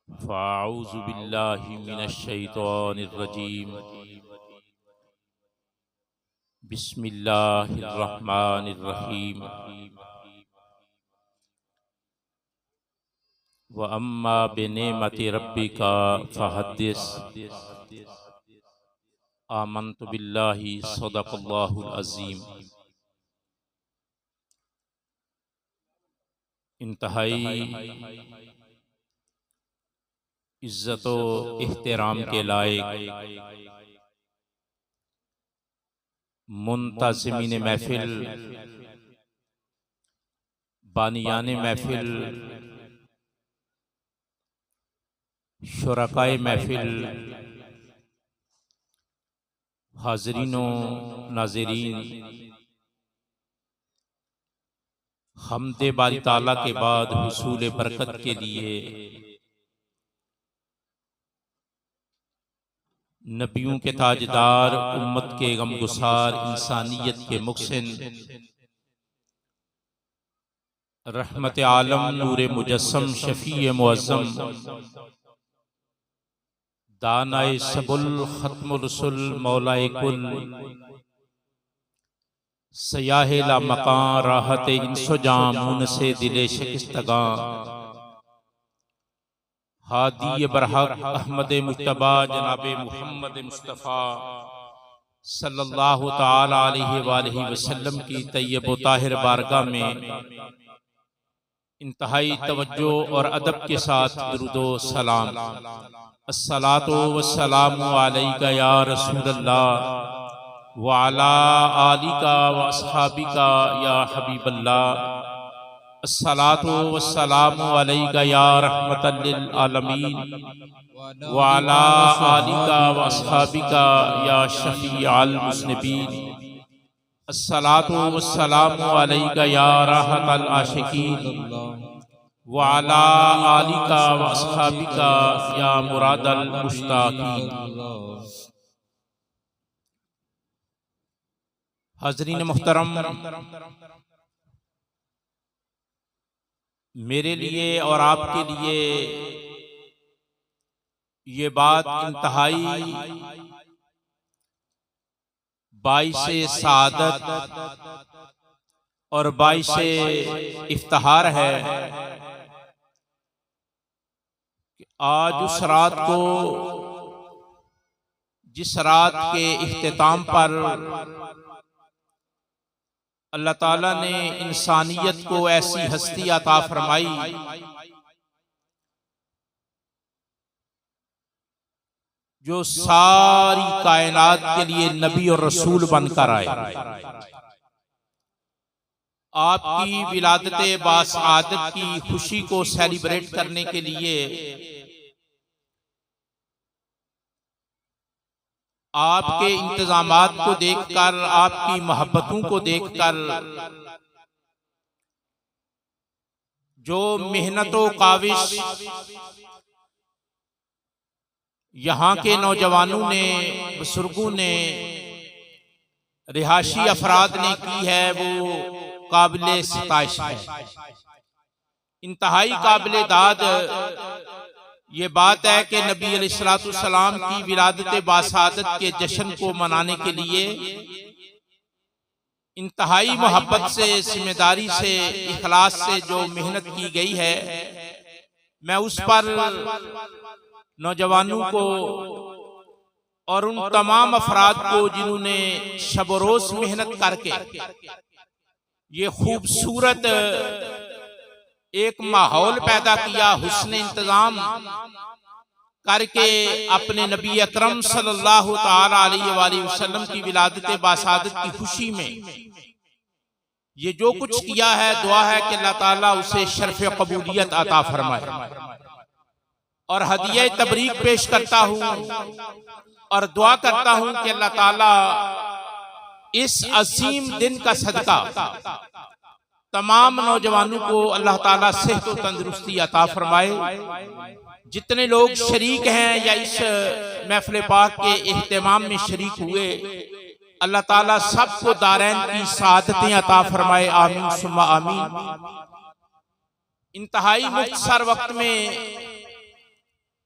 फ़अऊज़ु बिल्लाहि मिनश्शैतानिर्रजीम। बिस्मिल्लाहिर्रहमानिर्रहीम। व अम्मा बिनेमति रब्बिका फ़हद्दिस। आमन्तु बिल्लाहि सदक़ल्लाहुल अज़ीम। इंतहाई इज़्ज़त व एहतराम के लायक मुंतज़िमीन महफिल, बानियान महफिल, शुरकाए महफिल, हाज़रीनो नाज़रीन, हम्दे बारी ताला के बाद हुसूल बरकत के लिए नबियों के ताजदार, उम्मत के गमगुसार, इंसानियत के मुहसिन, रहमत आलम, नूरे मुजस्सम, शफी मुअज़्ज़म, दानाए सबुल, खत्मुर रसूल, मौलाए कुल, सयाहे ला मकां, राहत इंसो जां, मुनसे दिले शिकस्तगां, हादी बरहक अहमद मुज्तबा जनाब मुहम्मद मुस्तफ़ा सल्लल्लाहु ताला अलैहि वसल्लम की तैयब व ताहिर बारगाह में इंतहाई तवज्जो और अदब के साथ दुरूदो सलाम। अस्सलातु वस्सलामु अलैका या रसूलल्लाह व अला आलिका व अस्हाबिका या हबीबल्लाह। अस्सलातु वस्सलामु अलैका या रहमतल लिल आलमीन व अला आलिका व अस्हाबिका या शफीअल मुज़निबीन। अस्सलातु वस्सलामु अलैका या राहतल आशिकीन व अला आलिका व अस्हाबिका या मुरादल मुश्ताकीन। हाज़रीन मुहतरम, मेरे लिए और आपके लिए ये बात इंतहाई बाइसे सादत और बाइसे इफ्तिखार है कि आज उस रात को, जिस रात के इख्तिताम पर अल्लाह ताला ने इंसानियत को ऐसी हस्ती अता फरमाई जो सारी कायनात के लिए नबी और रसूल बनकर आए। आपकी विलादत बासआदत की खुशी को सेलिब्रेट करने के लिए आपके इंतजामात को देखकर, आपकी मोहब्बतों को देखकर, जो मेहनतों काविश यहाँ के नौजवानों ने, बुजुर्गों ने, रिहाशी अफराद ने की है, वो काबिले सिताइश है। इंतहाई काबिले दाद ये बात है कि नबी अलैहिस्सलाम की विलादत बासआदत के जश्न को मनाने के लिए इंतहाई मोहब्बत से, जिम्मेदारी से, इखलास से जो मेहनत की गई है, मैं उस पर नौजवानों को और उन तमाम अफराद को जिन्होंने शब रोज मेहनत करके ये खूबसूरत एक माहौल पैदा किया, हुस्न इंतजाम करके अपने नबी अकरम सल्लल्लाहु ताला अलैहि वसल्लम की विलादत बासआदत की खुशी में ये जो कुछ किया है, दुआ है कि अल्लाह ताला उसे शर्फ कबूलियत अता फरमाए। और हदिया तबरीक पेश करता हूँ और दुआ करता हूँ कि अल्लाह ताला इस अजीम दिन का सदका तमाम नौजवानों को अल्लाह ताला सेहत और तंदुरुस्ती अता फरमाए। जितने लोग शरीक हैं या इस महफिल पाक के इह्तिमाम में शरीक हुए, अल्लाह ताला सबको दारैन की सादतें अता फरमाए। आमीन सुम्मा आमीन। इंतहाई मुख्तसर वक्त में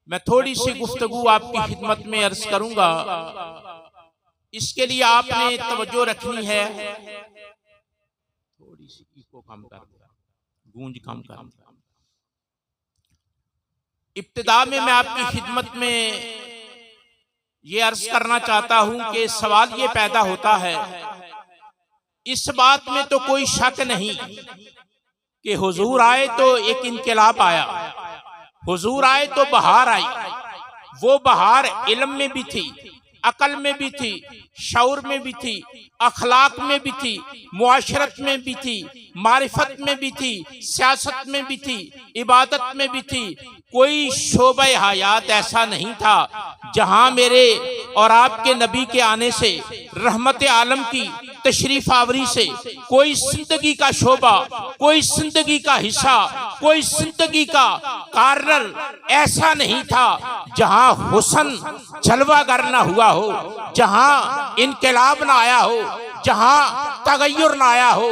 मैं थोड़ी सी गुफ्तगू आपकी खिदमत में अर्ज करूंगा। इसके लिए आपने तवज्जो रखनी है। थोड़ी सी इको कम कर दिया, गूंज कम कर दिया। इब्तिदा में मैं आपकी खिदमत में ये अर्ज करना चाहता हूं कि सवाल ये पैदा होता है, इस बात में तो कोई शक नहीं कि हुजूर आए तो एक इनकलाब आया, हुजूर आए तो बहार आई। वो बहार इल्म में भी थी, अकल में भी थी, शऊर में भी थी, अखलाक में भी थी, मुआशरत में भी थी, मारिफत में भी थी, सियासत में भी थी, इबादत में भी थी। कोई शोबे हयात ऐसा नहीं था जहां मेरे और आपके नबी के आने से, रहमत आलम की तशरीफ आवरी से कोई जिंदगी का शोबा, कोई जिंदगी का हिस्सा, कोई जिंदगी का कार्नर ऐसा नहीं था जहां हुस्न जलवागर ना हुआ हो, जहां इनकलाब ना आया हो, जहां तगय्युर ना आया हो,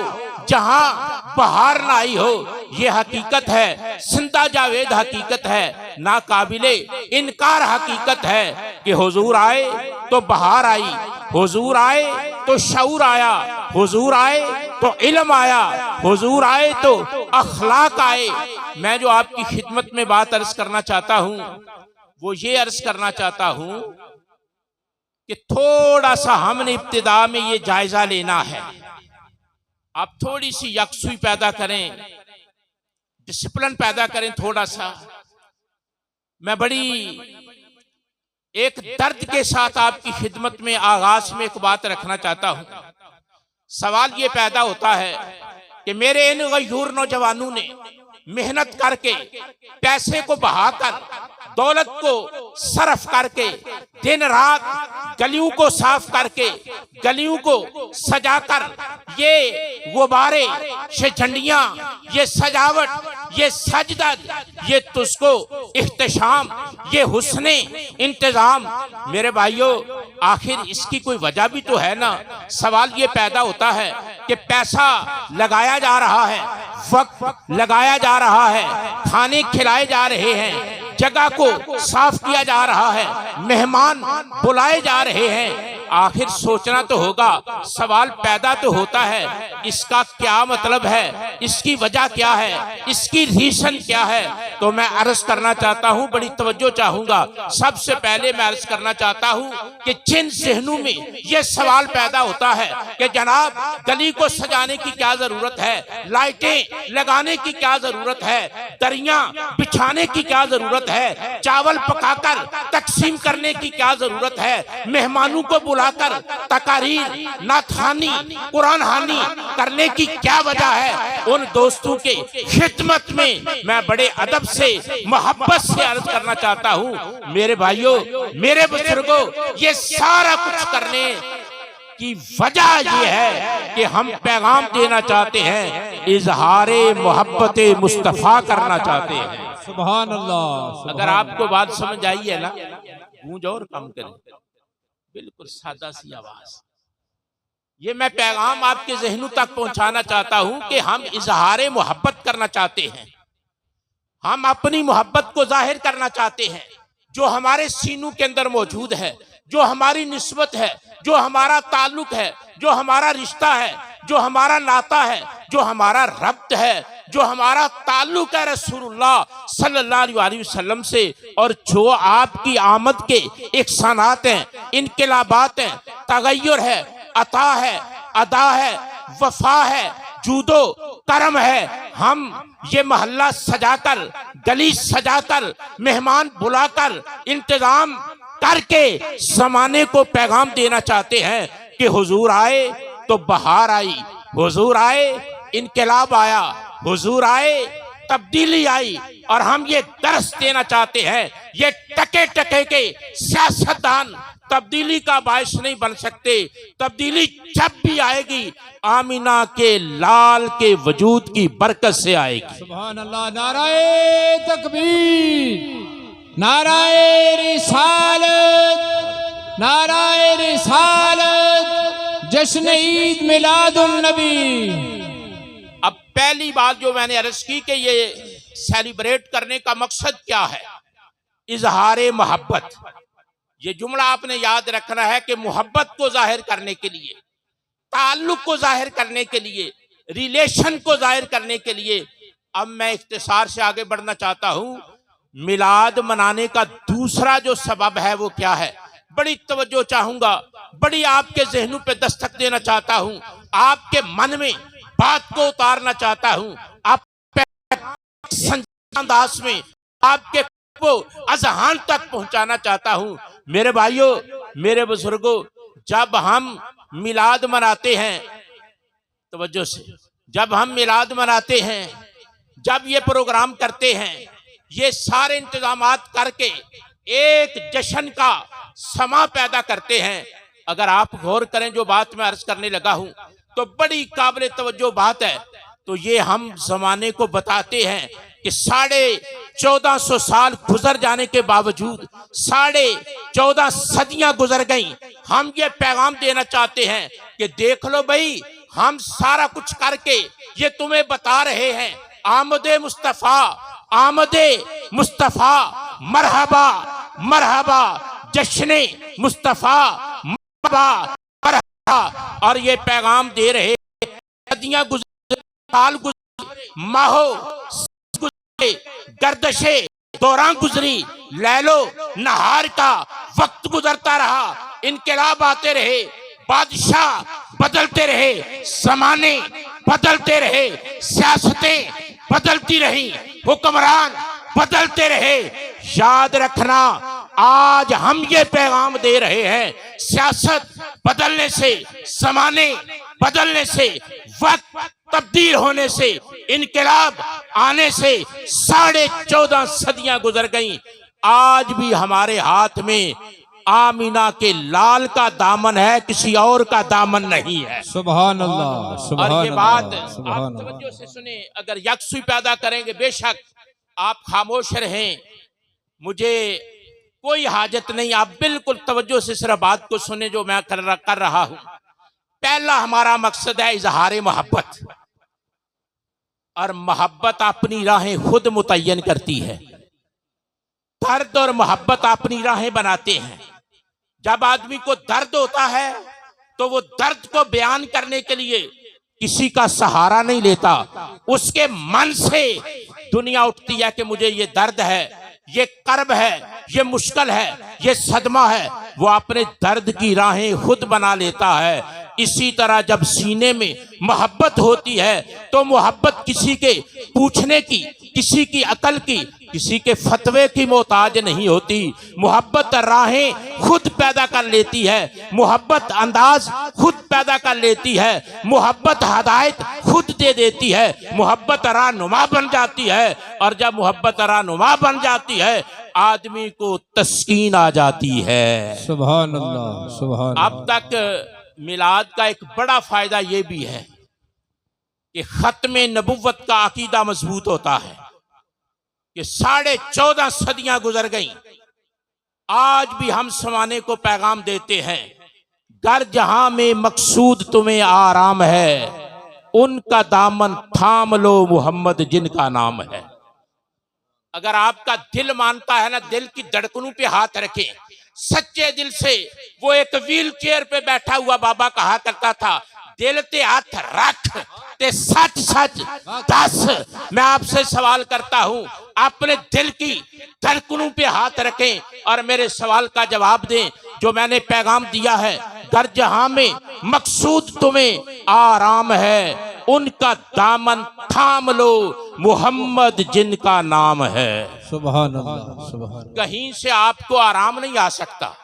जहां बहार ना आई हो। ये हकीकत है, जिंदा जावेद हकीकत है, ना काबिले इनकार हकीकत है कि हुजूर आए तो बहार आई, हुजूर आए तो शऊर आया, हुजूर आए तो इल्म आया, हुजूर आए तो अखलाक आए। मैं जो आपकी खिदमत में बात अर्ज करना चाहता हूं वो ये अर्ज करना चाहता हूं कि थोड़ा सा हमने इब्तिदा में ये जायजा लेना है। आप थोड़ी सी यकसुई पैदा करें, डिसिप्लिन पैदा करें थोड़ा सा। मैं बड़ी एक दर्द के साथ आपकी खिदमत में आगाज में एक बात रखना चाहता हूं। सवाल ये पैदा होता है कि मेरे इन गयूर नौजवानों ने मेहनत करके, पैसे को बहाकर, दौलत को सरफ करके, दिन रात गलियों को साफ करके, गलियों को सजाकर, ये गुब्बारे, ये झंडियां, ये सजावट, ये सजदत, ये तुझको इख्तिशाम, ये हुस्ने इंतजाम। मेरे भाइयों, आखिर इसकी कोई वजह भी तो है ना। सवाल ये पैदा होता है कि पैसा लगाया जा रहा है, वक्त लगाया जा रहा है, खाने खिलाए जा रहे हैं, जगह को साफ किया जा रहा है, मेहमान बुलाए जा रहे हैं। आखिर सोचना तो होगा, सवाल पैदा तो होता है, इसका क्या मतलब है, इसकी वजह क्या है, इसकी रीजन क्या है। तो मैं अर्ज करना चाहता हूं, बड़ी तवज्जो चाहूंगा। सबसे पहले मैं अर्ज करना चाहता हूं कि जिन ज़हनों में यह सवाल पैदा होता है कि जनाब गली को सजाने की क्या जरूरत है, लाइटें लगाने की क्या जरूरत है, दरियां बिछाने की क्या जरूरत है, चावल पकाकर तकसीम करने की क्या जरूरत है, मेहमानों को बुलाकर तकारीर, नाथानी, कुरान हानी करने की क्या वजह है। उन दोस्तों के खिदमत में मैं बड़े अदब से, मोहब्बत से अर्ज करना चाहता हूं, मेरे भाइयों, मेरे बुजुर्गों, ये सारा कुछ करने की वजह ये है कि हम पैगाम देना चाहते हैं, इजहारे मोहब्बत मुस्तफा करना चाहते हैं। सुभान अल्लाह। अगर आपको बात समझ आई है ना, गूंज और कम करें, बिल्कुल सादा सी आवाज। ये मैं पैगाम आपके ज़हनों तक पहुंचाना चाहता हूं कि हम इजहारे मोहब्बत करना चाहते हैं, हम अपनी मोहब्बत को जाहिर करना चाहते हैं, जो हमारे सीनों के अंदर मौजूद है, जो हमारी निस्बत है, जो हमारा ताल्लुक है, जो हमारा रिश्ता है, जो हमारा नाता है, जो हमारा रब्त है, जो हमारा ताल्लुक है रसूलुल्लाह सल्लल्लाहु अलैहि वसल्लम से, और जो आपकी आमद के इहसानात हैं, इनकलाबात हैं, तगय्युर है, अता है, अदा है, वफा है, जूदो करम है। हम ये मोहल्ला सजाकर, गली सजाकर, मेहमान बुलाकर, इंतजाम करके जमाने को पैगाम देना चाहते हैं कि हुजूर आए तो बहार आई, हुजूर आए इनकलाब आया, हुजूर आए तब्दीली आई। और हम ये दर्स देना चाहते हैं, ये टके टके के सियासतदान तब्दीली का बायस नहीं बन सकते। तब्दीली जब भी आएगी आमीना के लाल के वजूद की बरकत से आएगी। सुभान अल्लाह। नाराए तकबीर, नाराए रिसालत, नाराए रिसालत, जश्न ईद मिलादुन नबी। अब पहली बात जो मैंने अर्ज की कि ये सेलिब्रेट करने का मकसद क्या है? इजहार मोहब्बत। ये जुमला आपने याद रखना है कि मोहब्बत को जाहिर करने के लिए, ताल्लुक को जाहिर करने के लिए, रिलेशन को जाहिर करने के लिए। अब मैं इख्तिसार से आगे बढ़ना चाहता हूं। मिलाद मनाने का दूसरा जो सबब है वो क्या है? बड़ी तवज्जो चाहूंगा, बड़ी आपके जहनों पे दस्तक देना चाहता हूं, आपके मन में बात को उतारना चाहता हूं, आप अंदाज में आपके को अजहान तक पहुंचाना चाहता हूं। मेरे भाइयों, मेरे बुजुर्गों, जब हम मिलाद मनाते हैं, तवज्जो से, जब हम मिलाद मनाते हैं, जब ये प्रोग्राम करते हैं, ये सारे इंतजामात करके एक जश्न का समा पैदा करते हैं। अगर आप गौर करें जो बात मैं अर्ज करने लगा हूं तो बड़ी काबिल तवज्जो बात है। तो ये हम जमाने को बताते हैं कि 1450 साल गुजर जाने के बावजूद, 14.5 सदियां गुजर गई, हम ये पैगाम देना चाहते हैं कि देख लो भाई, हम सारा कुछ करके ये तुम्हें बता रहे हैं, आमदे मुस्तफा, आमदे मुस्तफा, मरहबा मरहबा, जश्ने मुस्तफा, मरहबा मरहबा। और ये पैगाम दे रहे, सदियां गुजरे, साल गुजरे, माहो गुजरे, गर्दशे दौरान गुजरी, लैलो नहार का वक्त गुजरता रहा, इनकलाब आते रहे, बादशाह बदलते रहे, ज़माने बदलते रहे, सियासतें बदलती रही, हुक्मरान बदलते रहे। याद रखना, आज हम ये पैगाम दे रहे हैं, सियासत बदलने से, ज़माने बदलने से, वक्त तब्दील होने से, इनकलाब आने से 14.5 सदियां गुजर गईं, आज भी हमारे हाथ में आमीना के लाल का दामन है, किसी और का दामन नहीं है। सुभान अल्लाह, सुभान और ये बात अल्लाह, आप तवज्जो से सुने। अगर यकसुई पैदा करेंगे, बेशक आप खामोश रहें, मुझे कोई हाजत नहीं, आप बिल्कुल तवज्जो से सिर्फ बात को सुने जो मैं कर रहा हूं। पहला हमारा मकसद है इजहार मोहब्बत, और मोहब्बत अपनी राहें खुद मुतय्यन करती है। दर्द और मोहब्बत अपनी राहें बनाते हैं। जब आदमी को दर्द होता है तो वो दर्द को बयान करने के लिए किसी का सहारा नहीं लेता, उसके मन से दुनिया उठती है कि मुझे ये दर्द है, ये कर्ब है, ये मुश्किल है, ये सदमा है, वो अपने दर्द की राहें खुद बना लेता है। इसी तरह जब सीने में मोहब्बत होती है तो मोहब्बत किसी के पूछने की, किसी की अकल की, किसी के फतवे की मोहताज नहीं होती। मोहब्बत राहें खुद पैदा कर लेती है, मोहब्बत अंदाज खुद पैदा कर लेती है, मोहब्बत हदायत खुद दे देती है, मोहब्बत रहनुमा बन जाती है। और जब मोहब्बत रहनुमा बन जाती है, आदमी को तस्कीन आ जाती है। सुभान अल्लाह, सुभान अल्लाह। अब तक मिलाद का एक बड़ा फायदा यह भी है कि खत्मे नबुव्वत का अकीदा मजबूत होता है कि 14.5 सदियां गुजर गईं, आज भी हम समाने को पैगाम देते हैं, घर जहां में मकसूद तुम्हें आराम है, उनका दामन थाम लो मोहम्मद जिनका नाम है। अगर आपका दिल मानता है ना, दिल की धड़कनों पे हाथ रखें, सच्चे दिल से। वो एक व्हील चेयर पे बैठा हुआ बाबा कहा करता था, दिल ते हाथ रख ते सच सच दस। मैं आपसे सवाल करता हूं, अपने दिल की धड़कनों पे हाथ रखें और मेरे सवाल का जवाब दें जो मैंने पैगाम दिया है। घर जहां में मकसूद तुम्हें आराम है, उनका दामन थाम लो मोहम्मद जिनका नाम है। सुभान अल्लाह, सुभान। कहीं से आपको आराम नहीं आ सकता,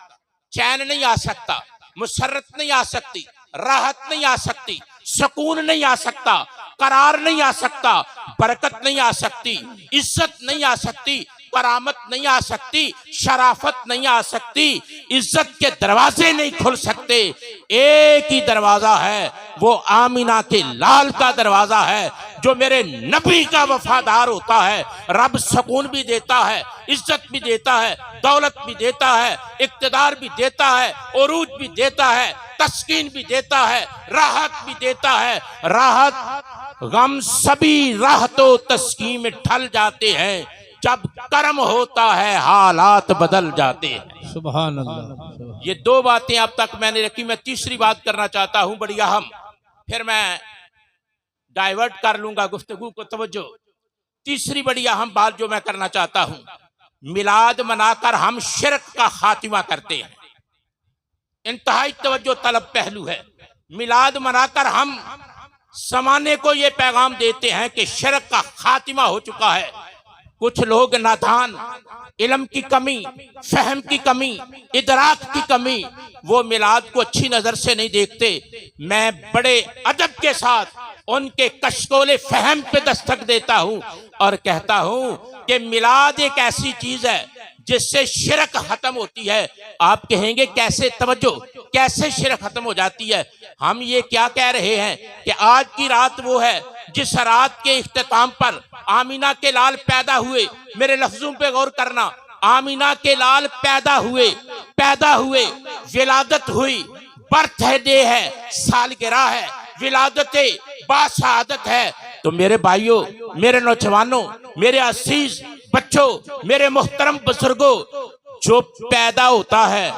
चैन नहीं आ सकता, मुसर्रत नहीं आ सकती, राहत नहीं आ सकती, सुकून नहीं आ सकता, करार नहीं आ सकता, बरकत नहीं आ सकती, इज्जत नहीं आ सकती, करामत नहीं आ सकती, शराफत नहीं आ सकती, इज्जत के दरवाजे नहीं खुल सकते। एक ही दरवाजा है, वो आमीना के लाल का दरवाजा है। जो मेरे नबी का वफादार होता है, रब सुकून भी देता है, इज्जत भी देता है, दौलत भी देता है, इक्तदार भी देता है, उरूज भी देता है, तस्कीन भी देता है, राहत भी देता है। राहत गम सभी राहतों तस्कीन में ढल जाते हैं, जब कर्म होता है हालात बदल जाते हैं। सुभान अल्लाह। ये दो बातें अब तक मैंने रखी। मैं तीसरी बात करना चाहता हूं, बड़ी अहम, फिर मैं डाइवर्ट कर लूंगा गुफ्तगू को। तवज्जो, तीसरी बड़ी अहम बात जो मैं करना चाहता हूं, मिलाद मनाकर हम शिरक का खात्मा करते हैं। इंतहाई तवज्जो तलब पहलू है। मिलाद मनाकर हम समाने को ये पैगाम देते हैं कि शिरक का खात्मा हो चुका है। कुछ लोग नादान, इल्म की कमी, फहम की कमी, इदराक की कमी, वो मिलाद को अच्छी नजर से नहीं देखते। मैं बड़े अदब के साथ उनके कशकोले फहम पे दस्तक देता हूं और कहता हूं कि मिलाद एक ऐसी चीज है जिससे शिरक खत्म होती है। आप कहेंगे कैसे? तवज्जो, कैसे शिरक खत्म हो जाती है? हम ये क्या कह रहे हैं कि आज की रात वो है जिस रात के इख्तिताम पर आमीना के लाल पैदा हुए। मेरे लफ्जों पे गौर करना, आमीना के लाल पैदा हुए, विलादत हुई, बर्थडे है, सालगिरह है, विलादत बाशहादत है। तो मेरे भाइयों, मेरे नौजवानों, मेरे अजीज बच्चों, मेरे मोहतरम बुजुर्गों, जो पैदा होता है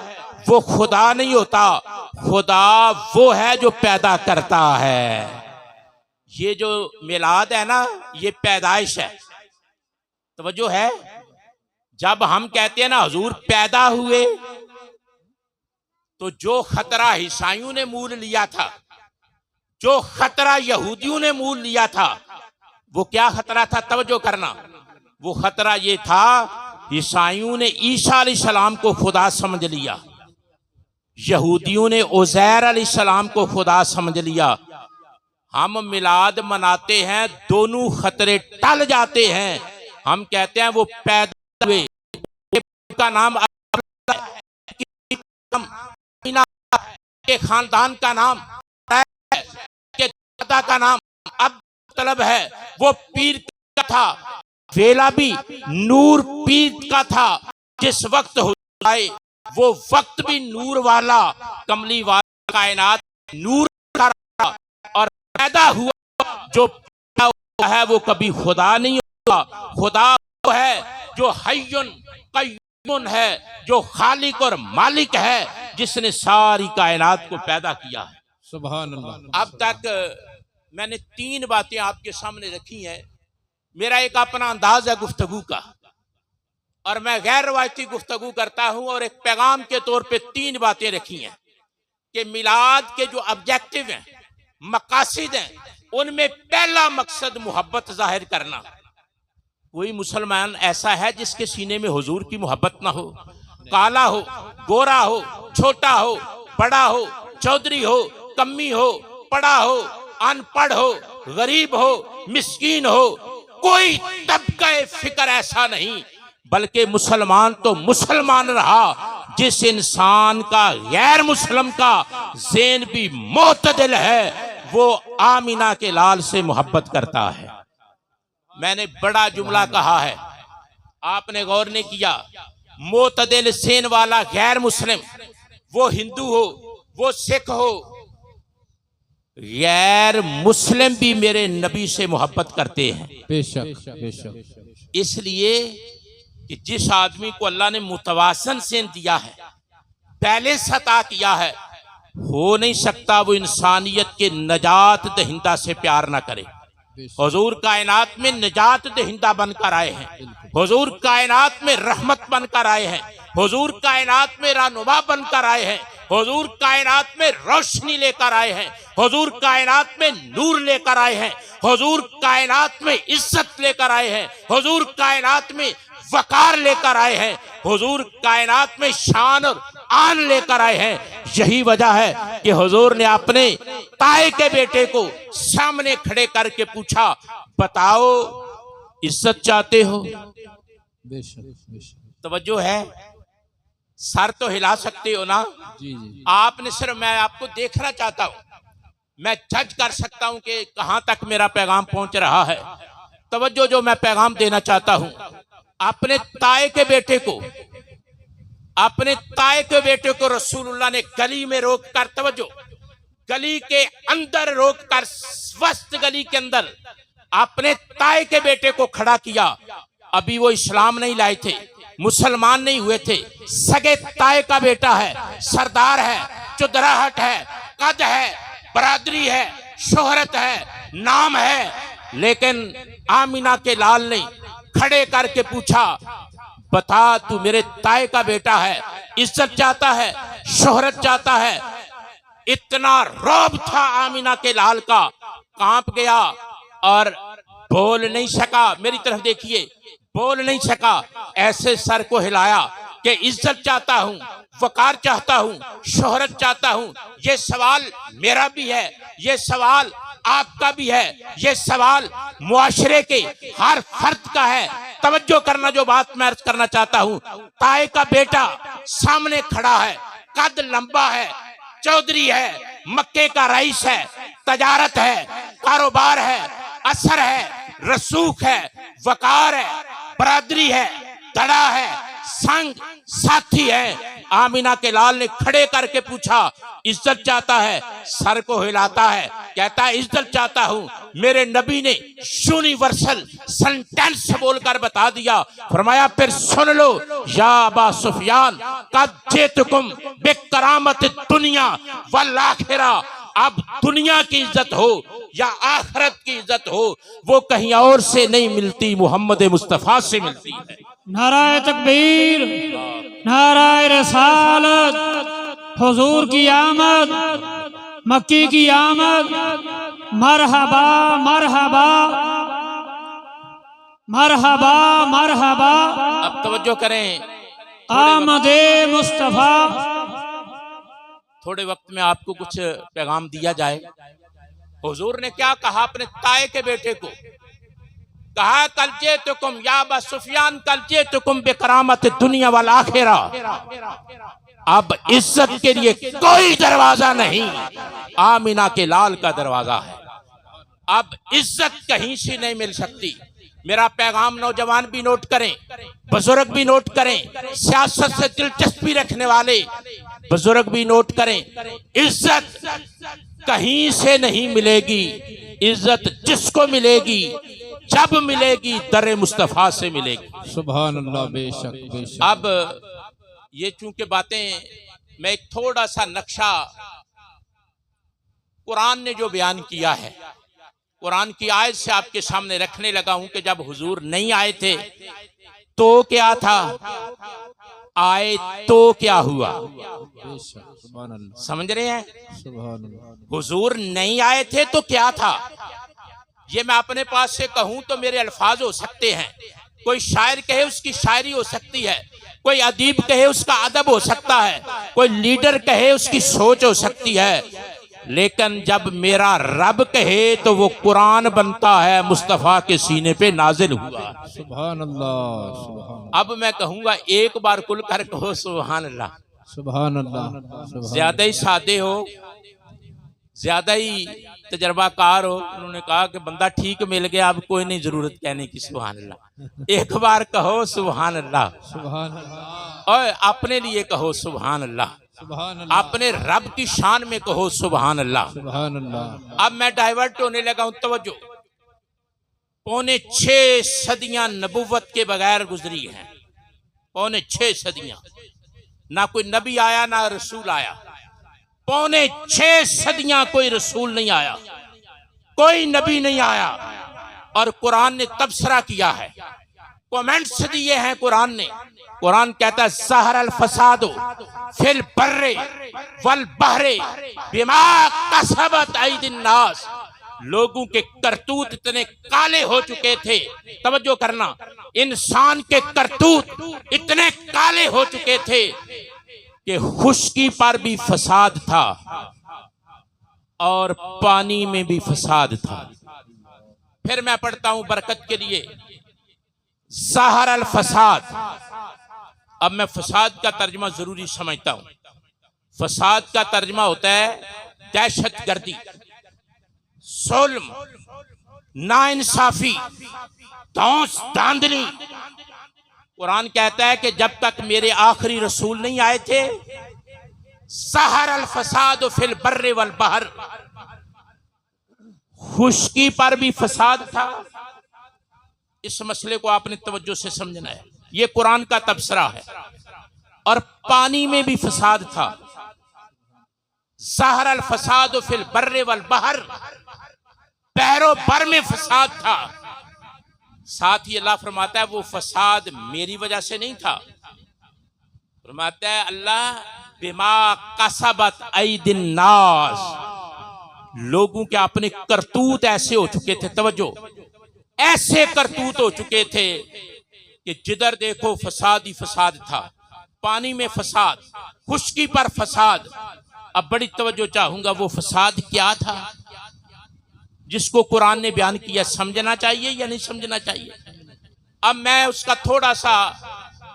वो खुदा नहीं होता, खुदा वो है जो पैदा करता है। ये जो मिलाद है ना, ये पैदाइश है। तवज्जो है, जब हम कहते हैं ना हुजूर पैदा हुए, तो जो खतरा ईसाइयों ने मूल लिया था, जो खतरा यहूदियों ने मूल लिया था, वो क्या खतरा था? तवज्जो करना, वो खतरा ये था, ईसाइयों ने ईसा अलैहिस्सलाम को खुदा समझ लिया, यहूदियों ने उज़ैर अलैहिस्सलाम को खुदा समझ लिया। हम मिलाद मनाते हैं, दोनों खतरे टल जाते हैं। हम कहते हैं वो पैदा हुए, का नाम के खानदान का नाम के दादा का नाम अब तलब है, वो पीर का था, वेला भी नूर पीर का था। जिस वक्त आए वो वक्त भी नूर वाला, कमली वाला, कायनात नूर का रहा। और पैदा हुआ जो पैदा हुआ है वो कभी खुदा नहीं होगा। खुदा वो है जो हय्युन कय्यूम है, जो खालिक और मालिक है, जिसने सारी कायनात को पैदा किया है। सुभान अल्लाह। अब तक मैंने 3 बातें आपके सामने रखी हैं। मेरा एक अपना अंदाज है गुफ्तगू का, और मैं गैर रवायती गुफ्तगू करता हूं, और एक पैगाम के तौर पे 3 बातें रखी हैं कि मिलाद के जो ऑब्जेक्टिव हैं, मकासिद हैं, उनमें पहला मकसद मोहब्बत जाहिर करना। कोई मुसलमान ऐसा है जिसके सीने में हुजूर की मोहब्बत ना हो? काला हो, गोरा हो, छोटा हो, बड़ा हो, चौधरी हो, कम्मी हो, पढ़ा हो, अनपढ़ हो, गरीब हो, मिस्कीन हो, कोई तबका फिक्र ऐसा नहीं, बल्कि मुसलमान तो मुसलमान रहा जिस इंसान का गैर मुस्लिम का ज़ेन भी मोतदिल है, वो आमीना के लाल से मोहब्बत करता है। मैंने बड़ा जुमला कहा है, आपने गौर नहीं किया। मोतदिल ज़ेन वाला गैर मुस्लिम, वो हिंदू हो, वो सिख हो, गैर मुस्लिम भी मेरे नबी से मोहब्बत करते हैं। बेशक बेशक। इसलिए कि जिस आदमी को अल्लाह ने मुतवासन से दिया है, पहले सता किया है, हो नहीं सकता वो इंसानियत के नजात दहिंदा से प्यार ना करे। हुजूर कायनात में नजात दहिंदा बनकर आए हैं, हुजूर कायनात में रहमत बनकर आए हैं, हुजूर कायनात में रहनुमा बनकर आए हैं, हुजूर कायनात में रोशनी लेकर आए हैं, हुजूर कायनात में नूर लेकर आए हैं, हुजूर कायनात में इज्जत लेकर आए हैं, हुजूर कायनात में वकार लेकर आए हैं, हुजूर कायनात में शान और आन लेकर आए हैं। यही वजह है कि हुजूर ने अपने ताए के बेटे को सामने खड़े करके पूछा, बताओ इज्जत चाहते हो? तवज्जो है, सर तो हिला सकते हो ना? जी जी। आपने सिर्फ, मैं आपको देखना चाहता हूं, मैं जज कर सकता हूं कि कहां तक मेरा पैगाम पहुंच रहा है। तवज्जो, जो मैं पैगाम देना चाहता हूं, अपने ताए के बेटे को अपने ताए के बेटे को रसूलुल्लाह ने गली में रोक कर, तवज्जो, गली के अंदर रोक कर, स्वस्थ गली के अंदर अपने ताए के बेटे को खड़ा किया। अभी वो इस्लाम नहीं लाए थे, मुसलमान नहीं हुए थे, सगे ताए का बेटा है, सरदार है, चुदराहट है, कद है, बरादरी है, शोहरत है, नाम है। लेकिन आमिना के लाल ने खड़े करके पूछा, बता तू मेरे ताए का बेटा है, इज्जत चाहता है, शोहरत चाहता है। इतना रौब था आमिना के लाल का, कांप गया और बोल नहीं सका। मेरी तरफ देखिए, बोल नहीं सका, ऐसे सर को हिलाया कि इज्जत चाहता हूं, वकार चाहता हूं, शोहरत चाहता हूं। ये सवाल मेरा भी है, ये सवाल आपका भी है, ये सवाल मुआशरे के हर फर्द का है। तवज्जो करना, जो बात मैं अर्ज करना चाहता हूं। ताए का बेटा सामने खड़ा है, कद लंबा है, चौधरी है, मक्के का रईस है, तजारत है, कारोबार है, असर है, रसूख है, वकार है, बरादरी है, दड़ा है, संग साथी है। आमिना के लाल ने खड़े करके पूछा, इज्जत चाहता है, सर को हिलाता है, कहता है इज्जत चाहता हूं। मेरे नबी ने यूनिवर्सल सेंटेंस बोलकर बता दिया, फरमाया फिर सुन लो या अबा सुफियान, कद जेतुकुम बिकरामत दुनिया वल आखिरा। अब दुनिया की इज्जत हो या आखिरत की इज्जत हो, वो कहीं और से नहीं मिलती, मोहम्मद मुस्तफा से मिलती है। नाराए तकबीर, नाराए रसालत, हुजूर की आमद, मक्की की आमद, मरहबा मरहबा मरहबा मरहबा। अब तवज्जो करें, आमदे मुस्तफा। थोड़े वक्त में आपको कुछ पैगाम दिया जाए। हुजूर ने क्या कहा अपने ताए के बेटे को, कहा कलजे तुकुम या अबा सुफियान, कलजे तुकुम बिकरामत दुनिया वल आखिरा। अब इज्जत के लिए कोई दरवाजा नहीं, आमिना के लाल का दरवाजा है। अब इज्जत कहीं से नहीं मिल सकती। मेरा पैगाम नौजवान भी नोट करें, बुजुर्ग भी नोट करें, सियासत से दिलचस्पी रखने वाले बुजुर्ग भी नोट करें। इज्जत कहीं से नहीं मिलेगी, इज्जत जिसको मिलेगी, जब मिलेगी, दर मुस्तफा से मिलेगी। सुभान अल्लाह, बेशक बेशक। अब ये चूंकि बातें, मैं एक थोड़ा सा नक्शा कुरान ने जो बयान किया है, कुरान की आयत से आपके सामने रखने लगा हूं कि जब हुजूर नहीं आए थे तो क्या था, आए तो क्या हुआ। बेशक, सुभान अल्लाह, समझ रहे हैं? सुभान अल्लाह। हुजूर नहीं आए थे तो क्या था। ये मैं अपने पास से कहूं तो मेरे अल्फाज हो सकते हैं, कोई शायर कहे उसकी शायरी हो सकती है, कोई अदीब कहे उसका अदब हो सकता है, कोई लीडर कहे उसकी सोच हो सकती है। लेकिन जब मेरा रब कहे तो वो कुरान बनता है, मुस्तफा के सीने पे नाजिल हुआ। सुभान अल्लाह, सुभान अब मैं कहूंगा एक बार कुल कर कहो सुभान अल्लाह। सुभान अल्लाह। ज्यादा ही सादे हो, ज्यादा ही तजर्बाकार हो। उन्होंने कहा कि बंदा ठीक मिल गया, अब कोई नहीं जरूरत कहने की सुभान अल्लाह। एक बार कहो सुभान अल्लाह, सुभान अल्लाह, और अपने लिए कहो सुभान अल्लाह, सुभान अल्लाह, अपने रब की शान में कहो सुभान अल्लाह। सुभान अल्लाह। अब मैं डाइवर्ट होने लगा हूं, तवज्जो। 6.25 सदियां नबुव्वत के बगैर गुजरी हैं, 6.25 सदियां, ना कोई नबी आया ना रसूल आया। 6.25 सदियां कोई रसूल नहीं आया, कोई नबी नहीं आया, और कुरान ने तबसरा किया है, कमेंट्स दिए हैं कुरान ने। कुरान कहता है ज़हरल फसादो फिल बर्रे वल बहरे बिमा कसबत ऐदिन नास। लोगों के करतूत इतने काले हो चुके थे, तवज्जो करना, इंसान के करतूत इतने काले हो चुके थे कि खुश्की पर भी फसाद था और पानी में भी फसाद था। फिर मैं पढ़ता हूं बरकत के लिए, ज़हरल फसाद। अब मैं फसाद का तर्जमा जरूरी समझता हूं। फसाद का तर्जमा होता है दहशतगर्दी, जुल्म, नाइंसाफी, धौंस धांधली। कुरान कहता है कि जब तक मेरे आखिरी रसूल नहीं आए थे, सहर अल फसाद फिल बर्रे वल बहर, खुश्की पर भी फसाद था। इस मसले को आपने तवज्जो से समझना है, ये कुरान का तबसरा है। और पानी में भी फसाद था, सहर अल फसाद फिल बर्रे वल बहर, बहरो बर में फसाद था। साथ ही अल्लाह फरमाता है वो फसाद मेरी वजह से नहीं था। फरमाता है अल्लाह बिमा कसबत ऐदिन नास, लोगों के अपने करतूत ऐसे हो चुके थे, तवज्जो, ऐसे करतूत हो चुके थे कि जिधर देखो फसाद ही फसाद था। पानी में फसाद, खुश्की पर फसाद। अब बड़ी तवज्जो चाहूंगा, वो फसाद क्या था जिसको कुरान ने बयान किया? समझना चाहिए या नहीं समझना चाहिए? अब मैं उसका थोड़ा सा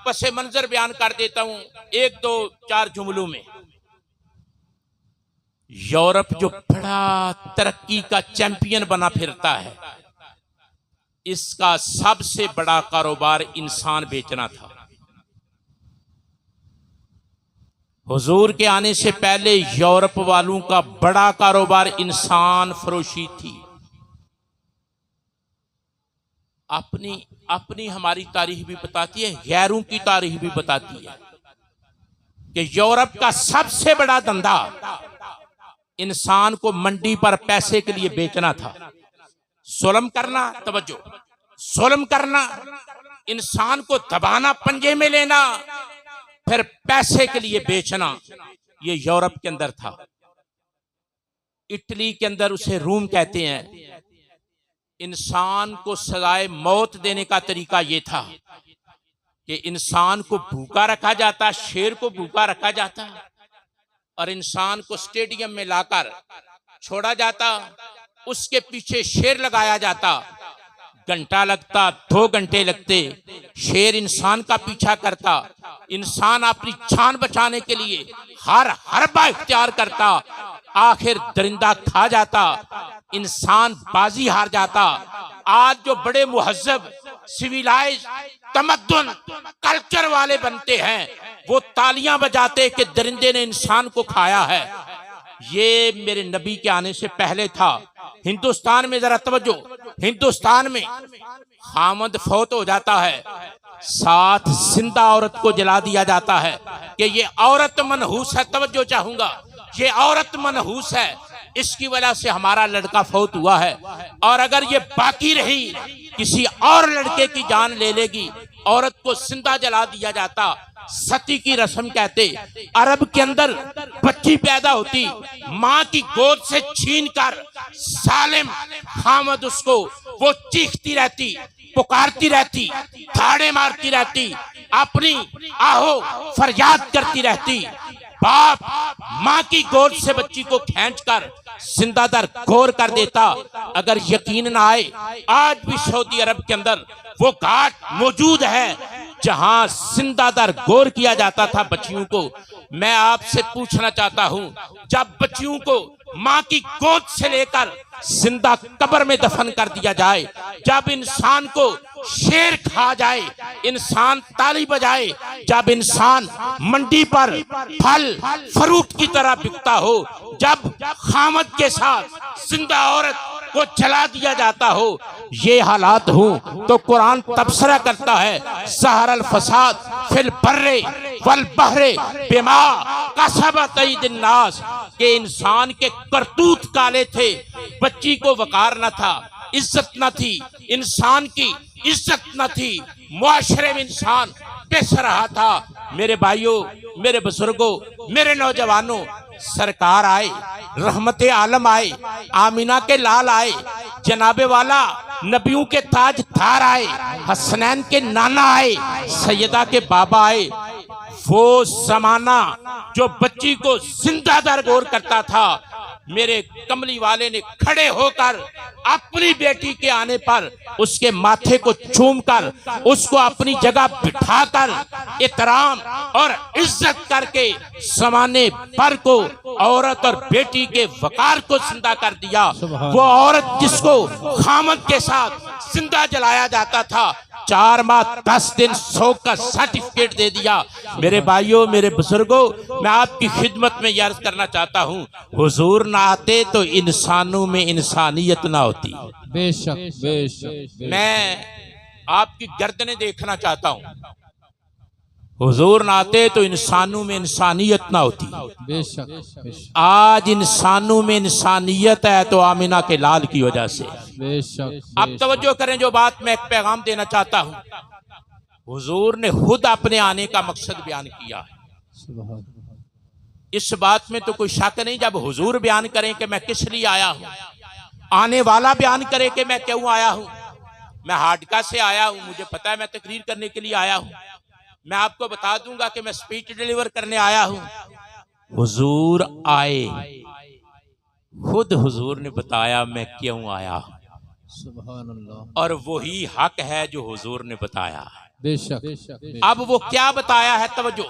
पसे मंजर बयान कर देता हूं, एक दो चार जुमलों में। यूरोप जो बड़ा तरक्की का चैंपियन बना फिरता है, इसका सबसे बड़ा कारोबार इंसान बेचना था। हुजूर के आने से पहले यूरोप वालों का बड़ा कारोबार इंसान फरोशी थी। अपनी हमारी तारीख भी बताती है, गैरों की तारीख भी बताती है कि यूरोप का सबसे बड़ा धंधा इंसान को मंडी पर पैसे के लिए बेचना था। जुल्म करना, तवज्जो, जुल्म करना, इंसान को दबाना, पंजे में लेना, फिर पैसे के लिए बेचना, ये यूरोप के अंदर था। इटली के अंदर उसे रूम कहते हैं। इंसान को सजाए मौत देने का तरीका ये था कि इंसान को भूखा रखा जाता, शेर को भूखा रखा जाता और इंसान को स्टेडियम में लाकर छोड़ा जाता, उसके पीछे शेर लगाया जाता। घंटा लगता, 2 घंटे लगते, शेर इंसान का पीछा करता। इंसान अपनी जान बचाने के लिए हर हरबा इख्तियार करता, आखिर दरिंदा खा जाता, इंसान बाजी हार जाता। आज जो बड़े मुहज्जब, सिविलाइज, तमद्दुन, कल्चर वाले बनते हैं, वो तालियां बजाते कि दरिंदे ने इंसान को खाया है। ये मेरे नबी के आने से पहले था। हिंदुस्तान में जरा तवज्जो, हिंदुस्तान में खामद फौत हो जाता है, साथ जिंदा औरत को जला दिया जाता है कि ये औरत मनहूस है। तवज्जो चाहूंगा, ये औरत मनहूस है, इसकी वजह से हमारा लड़का फौत हुआ है। और अगर ये बाकी रही, किसी और लड़के की जान ले लेगी, औरत को जिंदा जला दिया जाता। सती की रस्म कहते। अरब के अंदर बच्ची पैदा होती, माँ की गोद से छीनकर सालिम खामद उसको, वो चीखती रहती, पुकारती रहती, धाड़े मारती रहती, अपनी आहो फरियाद करती रहती। बाप माँ की गोद से बच्ची को खींचकर जिंदादर गोर कर देता। अगर यकीन ना आए, आज भी सऊदी अरब के अंदर वो घाट मौजूद है जहां जिंदादर गोर किया जाता था बच्चियों को। मैं आपसे पूछना चाहता हूं, जब बच्चियों को माँ की गोद से लेकर जिंदा कब्र में दफन कर दिया जाए, जब इंसान को शेर खा जाए, इंसान ताली बजाए, जब इंसान मंडी पर फल फ्रूट की तरह बिकता हो, जब खामद के साथ जिंदा औरत को जला दिया जाता हो, ये हालात हो तो कुरान तबसरा करता है सहर अल फसाद फिल बर्रे वल बहरे बिमा कसबत ऐदिन नास, के इंसान के करतूत काले थे। बच्ची को वकार न था, इज्जत न थी, इंसान की इज्जत न थी, मुआशरे में इंसान पिस रहा था। मेरे भाइयों, मेरे बुजुर्गों, मेरे नौजवानों, सरकार आए, रहमते आलम आए, आमीना के लाल आए, जनाबे वाला नबियों के ताज धार आए, हसनैन के नाना आए, सैयदा के बाबा आए। वो जमाना जो बच्ची को जिंदा दरगोर करता था, मेरे कमली वाले ने खड़े होकर अपनी बेटी के आने पर उसके माथे को चूमकर उसको अपनी जगह बिठाकर एहतराम और इज्जत करके समाने पर को औरत और बेटी के वकार को जिंदा कर दिया। वो औरत जिसको खामद के साथ जिंदा जलाया जाता था 4 माह 10 दिन शोक का सर्टिफिकेट दे दिया। मेरे भाइयों, मेरे बुजुर्गों, मैं आपकी खिदमत में अर्ज करना चाहता हूँ, हुजूर ना आते तो इंसानों में इंसानियत ना होती। बेशक बेशक। मैं आपकी गर्दनें देखना चाहता हूँ, हुजूर ना आते तो इंसानों में इंसानियत ना होती। बेशक बेशक। आज इंसानों में इंसानियत है तो आमिना के लाल की वजह से। बेशक। अब तवज्जो करें, जो बात मैं एक पैगाम देना चाहता हूँ, हुजूर ने खुद अपने आने का मकसद बयान किया है। इस बात में तो कोई शक नहीं, जब हुजूर बयान करें कि मैं किस लिए आया हूँ, आने वाला बयान करे कि मैं क्यों आया हूँ। मैं हाडका से आया हूँ, मुझे पता है मैं तकरीर करने के लिए आया हूँ। मैं आपको बता दूंगा कि मैं स्पीच डिलीवर करने आया हूँ। हुजूर आए, खुद हुजूर ने बताया मैं क्यों आया हूँ, सुभान अल्लाह। और वही हक है जो हुजूर ने बताया है। बेशक। अब वो क्या बताया है, तवज्जो।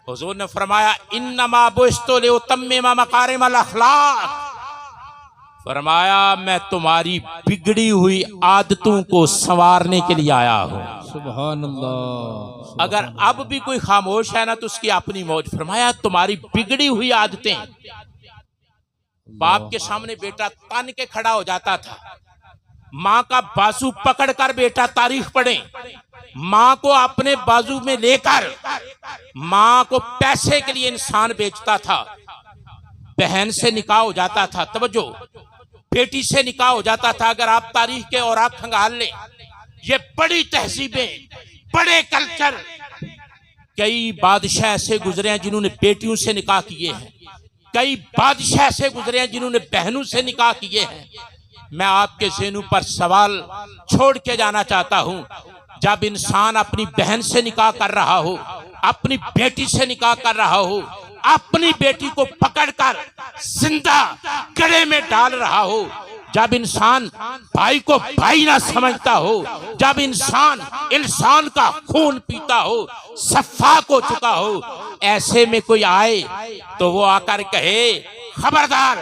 हुजूर ने फरमाया इन्नमा बुइस्तु लिउतम्मिमा मकारिमल अखलाक, फरमाया मैं तुम्हारी बिगड़ी हुई आदतों को संवारने के लिए आया हूँ। सुभान अल्लाह। अगर अब भी कोई खामोश है ना तो उसकी अपनी मौज। फरमाया तुम्हारी बिगड़ी हुई आदतें। बाप के सामने बेटा तन के खड़ा हो जाता था, माँ का बाजू पकड़कर बेटा तारीख पढ़े, माँ को अपने बाजू में लेकर माँ को पैसे के लिए इंसान बेचता था। बहन से निकाह हो जाता था, तवज्जो, बेटी से निकाह हो जाता था। अगर आप तारीख के और आप खंगाल लें, ये बड़ी तहजीबें, बड़े कल्चर, कई बादशाह ऐसे गुजरे हैं जिन्होंने बेटियों से निकाह किए हैं, कई बादशाह ऐसे गुजरे हैं जिन्होंने बहनों से निकाह किए हैं। मैं आपके ज़हनों पर सवाल छोड़ के जाना चाहता हूं, जब इंसान अपनी बहन से निकाह कर रहा हो, अपनी बेटी से निकाह कर रहा हो, अपनी बेटी को पकड़कर जिंदा गले में डाल रहा हो, जब इंसान भाई को भाई ना समझता हो, जब इंसान का खून पीता हो, सफाक हो चुका हो, ऐसे में कोई आए तो वो आकर कहे खबरदार,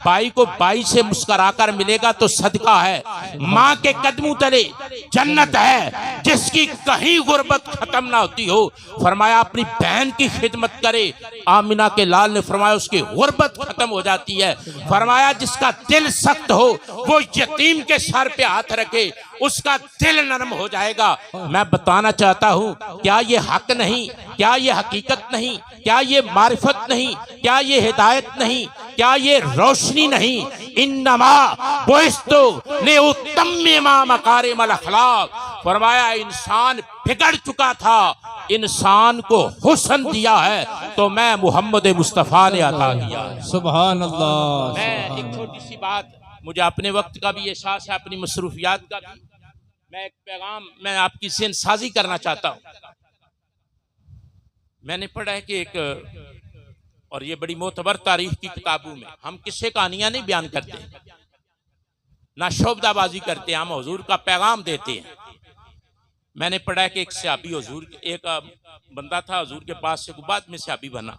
भाई को भाई से मुस्कुराकर मिलेगा तो सदका है, माँ के कदमों तले जन्नत है जिसकी कहीं गुर्बत खत्म ना होती हो। फरमाया अपनी बहन की खिदमत करे, आमिना के लाल ने फरमाया उसकी गुर्बत खत्म हो जाती है। फरमाया जिसका दिल सख्त हो वो यतीम के सर पे हाथ रखे, उसका दिल नरम हो जाएगा। मैं बताना चाहता हूँ, क्या ये हक नहीं, क्या ये हकीकत नहीं, क्या ये मारिफत नहीं, क्या ये हिदायत नहीं, क्या ये रोशनी नहीं। इन्नमा बुइस्तु लिउतम्मिमा मकारिमल अखलाक, फरमाया इंसान बिगड़ चुका था, इंसान को हुस्न दिया है तो मैं मोहम्मद मुस्तफ़ा ने अता किया है। सुभान अल्लाह। मैं एक छोटी सी बात, मुझे अपने वक्त का भी एहसास है, अपनी मसरूफियात का भी, मैं एक पैगाम मैं आपकी सेन साजी करना चाहता हूँ। मैंने पढ़ा है कि एक, और ये बड़ी मोतबर तारीख की किताबों में, हम किस्से कहानियां नहीं बयान करते, ना शोबदाबाजी करते, हम हुजूर का पैगाम देते हैं। मैंने पढ़ा है कि एक सहाबी हुजूर, एक बंदा था हुजूर के पास से, बाद में सहाबी बना,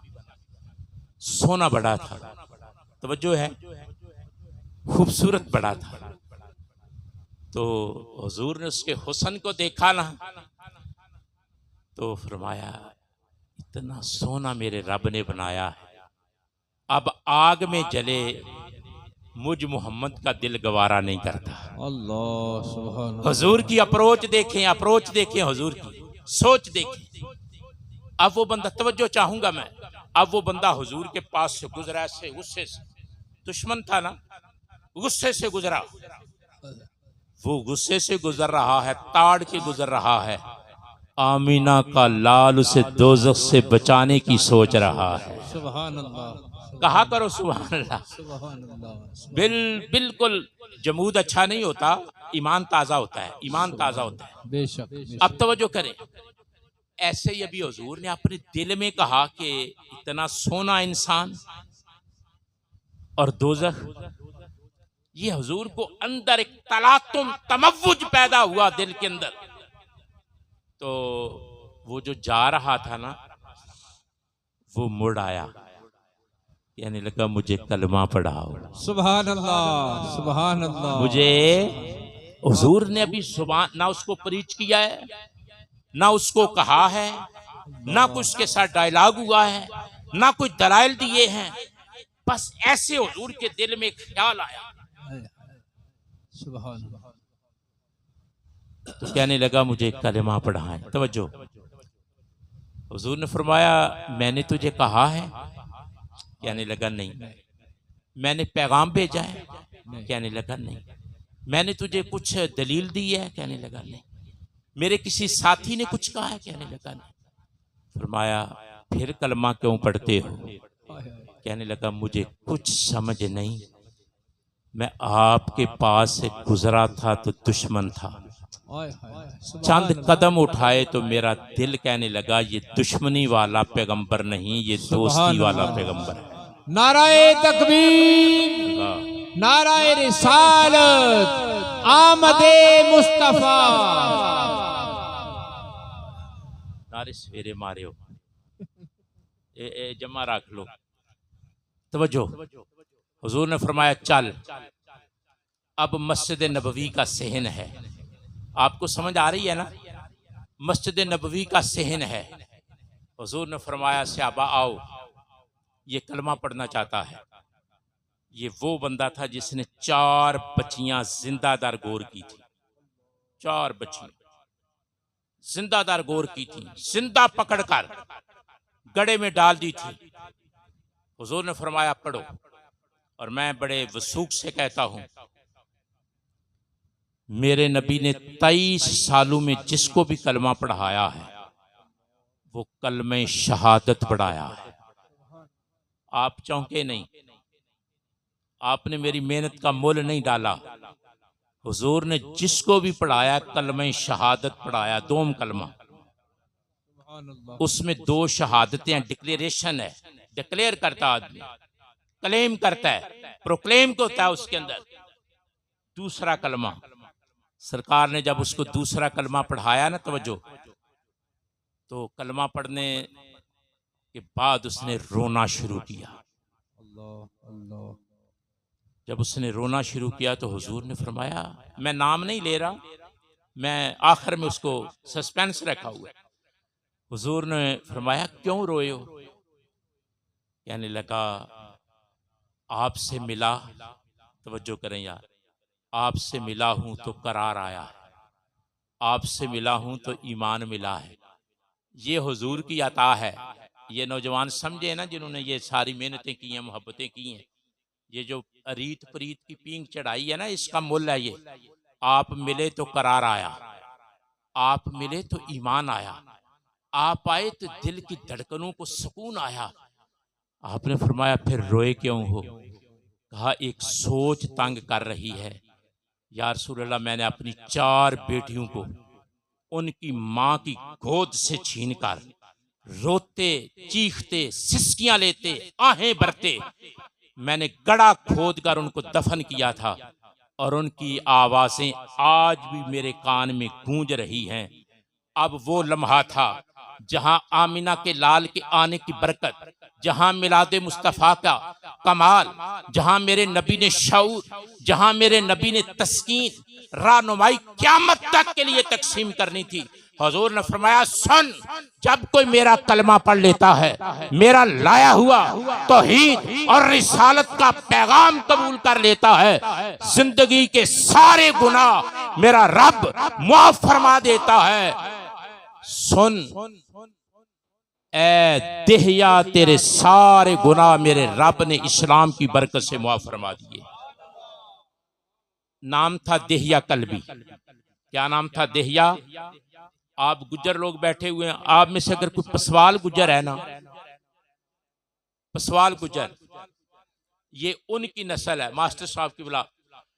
सोना बड़ा था, तवज्जो है, खूबसूरत बड़ा था। तो हुजूर ने उसके हुस्न को देखा ना, तो फरमाया इतना सोना मेरे रब ने बनाया है, अब आग में जले मुझ मोहम्मद का दिल गवारा नहीं करता। अल्लाह सुभान। हुजूर की अप्रोच देखें, अप्रोच देखें, हुजूर की सोच देखें। अब वो बंदा, तवज्जो चाहूंगा मैं, अब वो बंदा हुजूर के पास से गुजरा, से गुस्से से, दुश्मन था ना, गुस्से से गुजरा, वो गुस्से से गुजर रहा है, ताड़ के गुजर रहा है। आमीना का लाल उसे दोज़ख से बचाने की सोच रहा है। सुभान अल्लाह। कहा करो सुभान अल्लाह। सुभान अल्लाह। बिल्कुल जमूद अच्छा नहीं होता, ईमान ताज़ा होता है, ईमान ताज़ा होता है। बेशक। अब तवज्जो करें, ऐसे ही अभी हुजूर ने अपने दिल में कहा कि इतना सोना इंसान, और दोज़ख। ये हुजूर को अंदर एक तलातुम तमव्वुज पैदा हुआ दिल के अंदर। तो वो जो जा रहा था ना, वो मुड़ आया, कहने लगा मुझे कलमा पढ़ाओ। सुभान अल्लाह, सुभान अल्लाह। मुझे हुजूर ने अभी सुभान ना उसको प्रीच किया है, ना उसको कहा है, ना कुछ उसके साथ डायलॉग हुआ है, ना कुछ दलाइल दिए हैं। बस ऐसे हुजूर के दिल में ख्याल आया, सुभान अल्लाह। तो कहने लगा मुझे कलमा पढ़ाएं। तवज्जो, हुजूर ने फरमाया मैंने तुझे कहा है? कहने लगा नहीं। मैंने पैगाम भेजा है? कहने लगा नहीं। मैंने तुझे कुछ दलील दी है? कहने लगा नहीं। मेरे किसी साथी ने कुछ कहा है? कहने लगा नहीं। फरमाया फिर कलमा क्यों पढ़ते हो? कहने लगा मुझे कुछ समझ नहीं, मैं आपके पास से गुजरा था तो दुश्मन था, चंद कदम उठाए तो मेरा दिल कहने लगा ये दुश्मनी वाला पैगंबर नहीं, ये दोस्ती वाला पैगंबर है। नाराए तकबीर, नाराए रिसालत, आमदे मुस्तफा। नारे सवेरे मारे हो, जमा रख लो। तवज्जो, हुजूर ने फरमाया चल, अब मस्जिद नबवी का सहन है। आपको समझ आ रही है ना? मस्जिद नबवी का सहन है। हुजूर ने फरमाया सहाबा आओ, ये कलमा पढ़ना चाहता है। ये वो बंदा था जिसने 4 बच्चियां जिंदादार गौर की थी। 4 बच्चियां जिंदादार गौर की थी, जिंदा पकड़कर गड़े में डाल दी थी। हुजूर ने फरमाया पढ़ो। और मैं बड़े वसूख से कहता हूं, मेरे नबी ने 23 सालों में जिसको भी कलमा पढ़ाया है वो कलमे शहादत पढ़ाया है। आप चौंके नहीं, आपने मेरी मेहनत का मोल नहीं डाला। हुजूर ने जिसको भी पढ़ाया कलमे शहादत पढ़ाया, दोम कलमा। उसमें 2 शहादतें, डिक्लेरेशन है, डिक्लेयर करता आदमी, क्लेम करता है, प्रोक्लेम को होता है उसके अंदर। दूसरा कलमा, सरकार ने जब उसको दूसरा कलमा पढ़ाया ना, तवज्जो, तो कलमा पढ़ने के बाद उसने रोना शुरू किया। अल्लाह अल्लाह। जब उसने रोना शुरू किया तो हुजूर ने फरमाया, मैं नाम नहीं ले रहा, मैं आखिर में उसको सस्पेंस रखा हुआ है। हुजूर ने फरमाया क्यों रोए हो? कहने लगा आपसे मिला, तवज्जो करें यार, आपसे मिला हूं तो करार आया है, आपसे मिला हूं तो ईमान मिला है। ये हुजूर की अता है। ये नौजवान समझे ना, जिन्होंने ये सारी मेहनतें की हैं, मोहब्बतें की हैं, ये जो रीत प्रीत की पींग चढ़ाई है ना, इसका मूल्य है ये। आप मिले तो करार आया, आप मिले तो ईमान आया, आप आए तो दिल की धड़कनों को सुकून आया। आपने फरमाया फिर रोए क्यों हो? कहा एक सोच तंग कर रही है या रसूल अल्लाह, मैंने अपनी 4 बेटियों को उनकी माँ की गोद से छीनकर रोते चीखते सिसकियां लेते आहें भरते मैंने गड़ा खोद कर उनको दफन किया था, और उनकी आवाजें आज भी मेरे कान में गूंज रही हैं। अब वो लम्हा था जहां आमिना के लाल के आने की बरकत, जहां मिलादे मुस्तफ़ा का कमाल, जहां मेरे नबी ने शऊर, जहां मेरे नबी ने तस्कीन, रहनुमाई क़यामत तक के लिए तकसीम करनी थी। हुजूर ने फरमाया सुन, जब कोई मेरा कलमा पढ़ लेता है, मेरा लाया हुआ तौहीद और रिसालत का पैगाम कबूल कर लेता है, जिंदगी के सारे गुनाह मेरा रब माफ फरमा देता है। सुन ए देहिया, तेरे सारे गुनाह मेरे रब ने इस्लाम की बरकत से माफ फरमा दिए। नाम था देहिया कल्बी। क्या नाम था? देहिया। आप गुज्जर लोग बैठे हुए हैं, आप में से अगर कोई पसवाल गुज्जर है ना, पसवाल गुज्जर, ये उनकी नस्ल है, मास्टर साहब की बुला।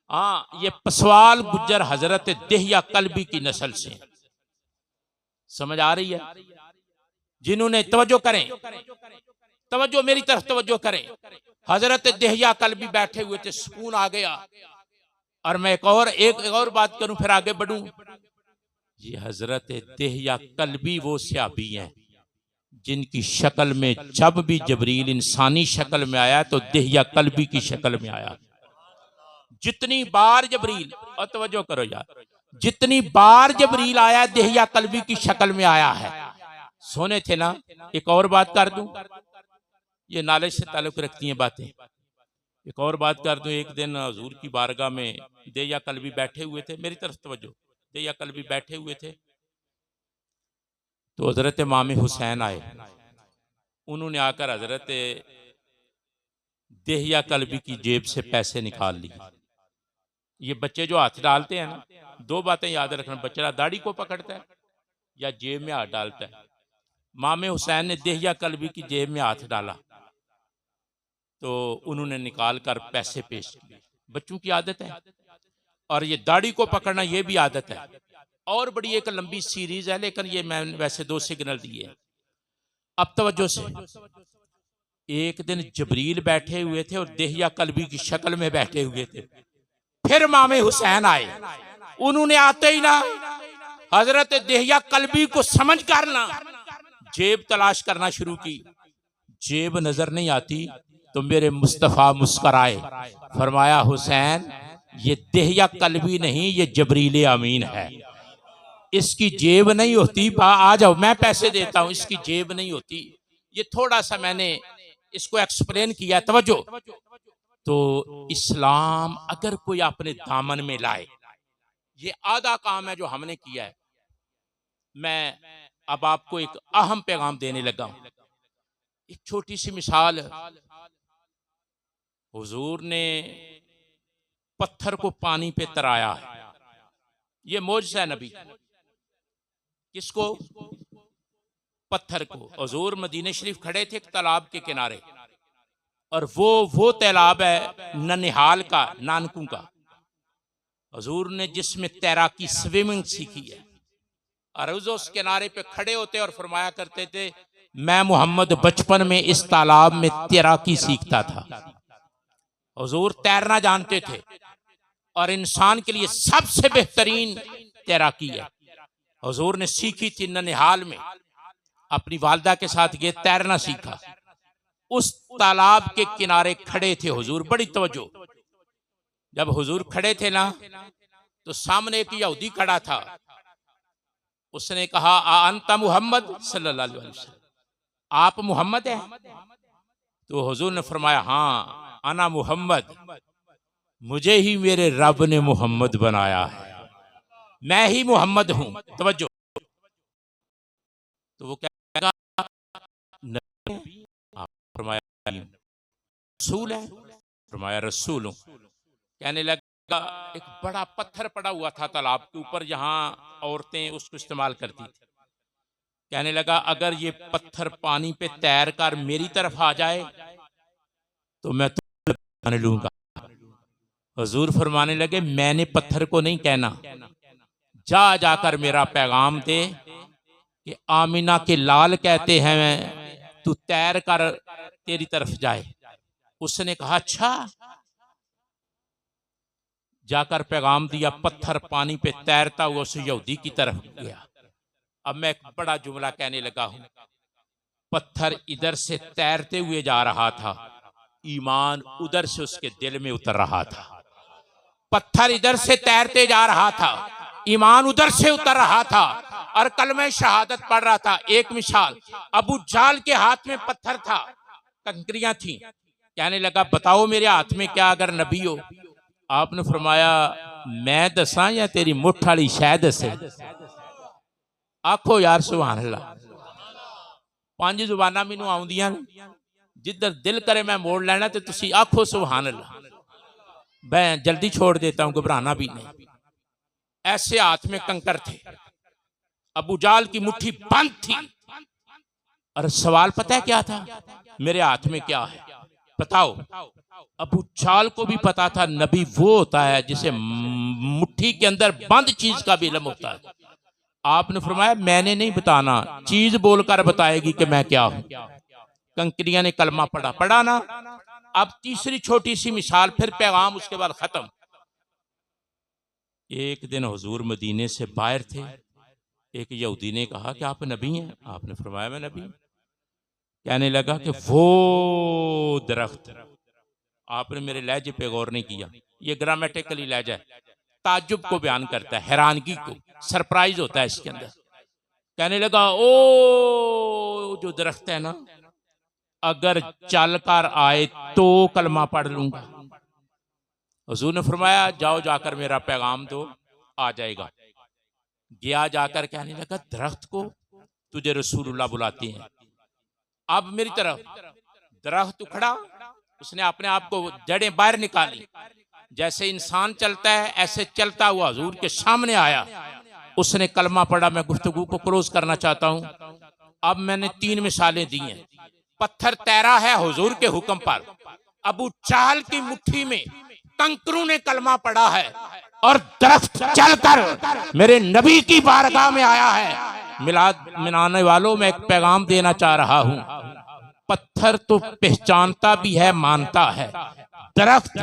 हाँ, ये पसवाल गुज्जर हजरत देहिया कल्बी की नस्ल से। समझ आ रही है? जिन्होंने, तवज्जो करें, तवज्जो मेरी तरफ तवज्जो करें। हजरत दहिया कल्बी बैठे हुए थे, सुकून आ गया। और मैं एक और बात करूं फिर आगे बढ़ूं। ये हजरत दहिया कल्बी वो सहाबी हैं जिनकी शक्ल में जब भी जबरील इंसानी शक्ल में आया तो दहिया कल्बी की शक्ल में आया। जितनी बार जबरील, और तवज्जो करो यार, जितनी बार जबरील आया दहिया कल्बी की शक्ल में आया है। सोने थे ना। एक और बात कर दूं, ये नॉलेज से ताल्लुक रखती हैं बातें। एक और बात कर दूं, एक दिन हुजूर की बारगाह में दहिया कल्बी बैठे हुए थे, मेरी तरफ तवज्जो, दहिया कल्बी बैठे हुए थे तो हजरत इमाम हुसैन आए। उन्होंने आकर हजरत दहिया कल्बी की जेब से पैसे निकाल लिए। ये बच्चे जो हाथ डालते हैं ना, दो बातें याद रखना, बच्चा दाढ़ी को पकड़ता है या जेब में हाथ डालता है। इमाम हुसैन ने दहिया कल्बी की जेब में हाथ डाला तो उन्होंने निकाल कर पैसे पेश किए। बच्चों की आदत है, और ये दाढ़ी को पकड़ना ये भी आदत है। और बड़ी एक लंबी सीरीज है, लेकिन ये मैं वैसे 2 सिग्नल दिए। अब तवज्जो से, एक दिन जबरील बैठे हुए थे और दहिया कल्बी की शक्ल में बैठे हुए थे। फिर इमाम हुसैन आए, उन्होंने आते ही ना हजरत दहिया कल्बी को समझ कर ना जेब तलाश करना शुरू की। जेब नजर नहीं आती तो मेरे मुस्तफा मुस्कराए, फरमाया हुसैन ये दहिया कल्बी नहीं, ये जबरील अमीन है। इसकी जेब नहीं होती, आ जाओ मैं पैसे देता हूं, इसकी जेब नहीं होती। ये थोड़ा सा मैंने इसको एक्सप्लेन किया। तवज्जो। तो इस्लाम अगर कोई अपने दामन में लाए, ये आधा काम है जो हमने किया है। मैं अब आपको एक अहम पैगाम देने लगा हूं। एक छोटी सी मिसाल, हुजूर ने पत्थर को पानी पे तराया है, ये मौजज़ा है नबी। किसको? पत्थर को। हुजूर मदीने शरीफ खड़े थे एक तालाब के किनारे, और वो तालाब है ननिहाल का, नानकू का। हुजूर ने जिसमें तैराकी स्विमिंग सीखी है, और उस किनारे पे खड़े होते और फरमाया करते थे, मैं मोहम्मद बचपन में इस तालाब में तैराकी सीखता था। हुजूर तैरना जानते थे, और इंसान के लिए सबसे बेहतरीन तैराकी है। हुजूर ने सीखी थी ननिहाल में, अपनी वालदा के साथ ये तैरना सीखा। उस तालाब के किनारे खड़े थे हुजूर। बड़ी तवज्जो, जब हुजूर खड़े थे ना तो सामने एक यहूदी खड़ा था। उसने कहा, आ अंता मुहम्मद सल्लल्लाहु अलैहि वसल्लम, आप मुहम्मद हैं? तो हुजूर ने फरमाया, हाँ अना मुहम्मद, मुझे ही मेरे रब ने मुहम्मद बनाया है, मैं ही मुहम्मद हूं। तवज्जो। तो वो क्या फरमाया, रसूल है? फरमाया रसूल हूं। कहने लगा, एक बड़ा पत्थर पड़ा हुआ था तालाब के ऊपर, जहां औरतें उसको इस्तेमाल करती थी। कहने लगा, अगर ये पत्थर पानी पे तैर कर मेरी तरफ आ जाए तो मैं तुम्हें लूंगा। हुजूर फरमाने लगे, मैंने पत्थर को नहीं कहना, जाकर मेरा पैगाम दे कि आमिना के लाल कहते हैं तू तैर कर तेरी तरफ जाए। उसने कहा, अच्छा। जाकर पैगाम दिया, पत्थर पानी पे तैरता हुआ उस यहूदी की तरफ गया। अब मैं एक बड़ा जुमला कहने लगा हूं। पत्थर इधर से तैरते हुए जा रहा था, ईमान उधर से उसके दिल में उतर रहा था। पत्थर इधर से तैरते जा रहा था, ईमान उधर से उतर रहा था, और कलमे शहादत पढ़ रहा था। एक मिसाल, अबू जाल के हाथ में पत्थर था, कंकरियां थी। कहने लगा, बताओ मेरे हाथ में क्या, अगर नबी हो? आपने फरमाया, मैं दसा या तेरी मुठ वाली शह दसे? आखो यार सुभान अल्लाह। 5 जुबाना मैनू आउंदियां ने, जिधर दिल करे मैं मोड़ लेना, तो तुसी आखो सुभान अल्लाह। मैं जल्दी छोड़ देता हूं, घबराना भी नहीं। ऐसे हाथ में कंकर थे, अबू जाल की मुट्ठी बंद थी, और सवाल पता है क्या था? मेरे हाथ में क्या है बताओ। अबू जाल को भी पता था नबी वो होता है जिसे मुट्ठी के अंदर बंद चीज का भी इल्म होता है। आपने फरमाया, मैंने नहीं बताना, चीज बोलकर बताएगी कि मैं क्या हूं। कंकरिया ने कलमा पढ़ा ना। अब तीसरी छोटी सी मिसाल, फिर पैगाम, उसके बाद खत्म। एक दिन हुजूर मदीने से बाहर थे, एक यहूदी ने कहा कि आप नबी हैं? आपने फरमाया मैं नबी हूं। कहने लगा कि वो दरख्त, आपने मेरे लहजे पे गौर नहीं किया, ये ग्रामेटिकली लहजा है, ताज्जुब को बयान करता है, हैरानगी को, सरप्राइज होता है इसके अंदर। कहने लगा ओ जो दरख्त है ना, अगर चल कर आए तो कलमा पढ़ लूंगा। हुजूर ने फरमाया जाओ जाकर मेरा पैगाम दो, आ जाएगा। गया, जाकर कहने लगा दरख्त को तुझे रसूलुल्लाह बुलाते हैं। अब मेरी तरफ दरख्त उखड़ा, उसने अपने आप को जड़ें बाहर निकाली, जैसे इंसान चलता है ऐसे चलता हुआ हुजूर के सामने आया। उसने कलमा पढ़ा। मैं गुफ्तगू को क्लोज करना चाहता हूं। अब मैंने 3 मिसालें दी हैं। पत्थर तैरा है हुजूर के हुक्म पर, अबू चाल की मुट्ठी में कंकरों ने कलमा पढ़ा है, और दरख्त चलकर मेरे नबी की बारगाह में आया है। मिलाद मनाने वालों में एक पैगाम देना चाह रहा हूं। पत्थर तो पहचानता भी है, मानता है, दरख्त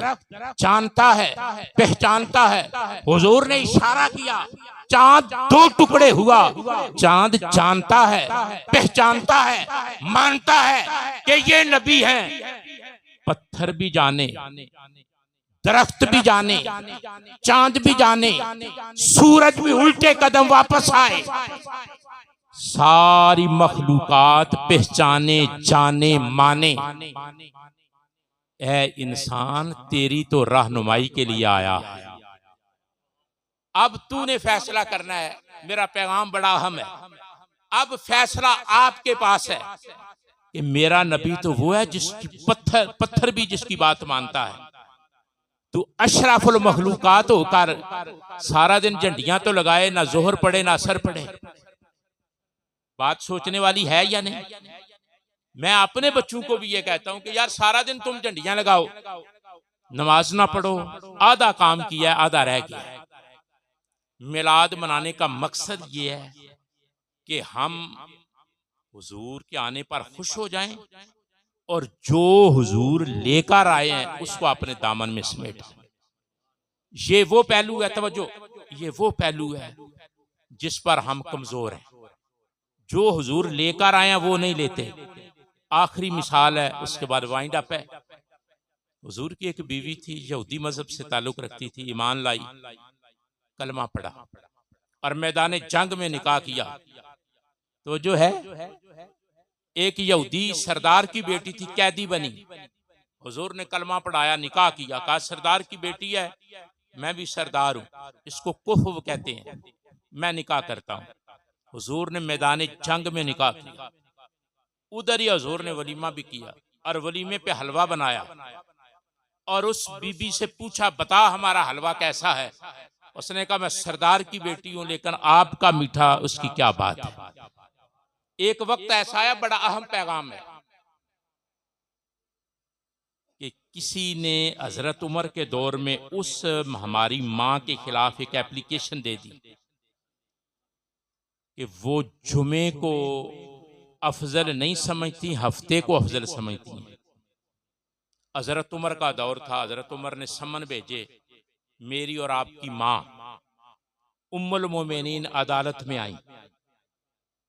जानता है, पहचानता है। हुजूर ने इशारा किया, चांद 2 टुकड़े हुआ। चांद जानता है, पहचानता है, मानता है कि ये नबी हैं। पत्थर भी जाने, दरख्त भी जाने, चांद भी जाने, सूरज भी उल्टे कदम वापस आए, सारी मखलूकात पहचाने, जाने, माने। ऐ इंसान, तेरी तो रहनुमाई के लिए आया है। अब तूने फैसला करना है। मेरा पैगाम बड़ा अहम है। अब फैसला आपके पास है कि मेरा नबी तो वो है जिसकी पत्थर भी जिसकी बात मानता है। तू अशरफुल मखलूकात होकर सारा दिन झंडियां तो लगाए, ना जोहर पड़े ना असर पड़े। बात सोचने वाली है या नहीं? मैं अपने बच्चों को भी ये कहता हूं कि यार सारा दिन तुम झंडियां लगाओ, नमाज ना पढ़ो, आधा काम किया आधा रह गया। मिलाद मनाने का मकसद ये है कि हम हुजूर के आने पर खुश हो जाएं और जो हुजूर लेकर आए हैं उसको अपने दामन में समेट। ये वो पहलू है, तवज्जो, ये वो पहलू है जिस पर हम कमजोर हैं। जो हुजूर लेकर आए हैं वो नहीं लेते। आखिरी मिसाल है, उसके बाद वाइंड अप है। हुजूर की एक बीवी थी, यहूदी मजहब से ताल्लुक रखती थी, ईमान लाई, कलमा पढ़ा और मैदान जंग में निकाह किया। तो जो है एक यहूदी सरदार की बेटी थी, कैदी बनी। हुजूर ने कलमा पढ़ाया, निकाह किया, कहा सरदार की बेटी है, मैं भी सरदार हूं, इसको कुफ़ कहते हैं, मैं निकाह करता हूं। हुजूर ने मैदान जंग में निकाह किया। उधर ही हुजूर ने वलीमा भी किया और वलीमे पे हलवा बनाया और उस बीबी से पूछा बता हमारा हलवा कैसा है। उसने कहा मैं सरदार की बेटी हूं, लेकिन आपका मीठा, उसकी क्या बात है। एक वक्त ऐसा आया, बड़ा अहम पैगाम है कि किसी ने हजरत उमर के दौर में उस हमारी माँ के खिलाफ एक एप्लीकेशन दे दी कि वो जुमे को अफजल नहीं समझती, हफ्ते को अफजल समझती हैं। हजरत उमर का दौर था। हजरत उमर ने सम्मन भेजे, मेरी और आपकी माँ उम्मुल मोमिनीन अदालत में आई।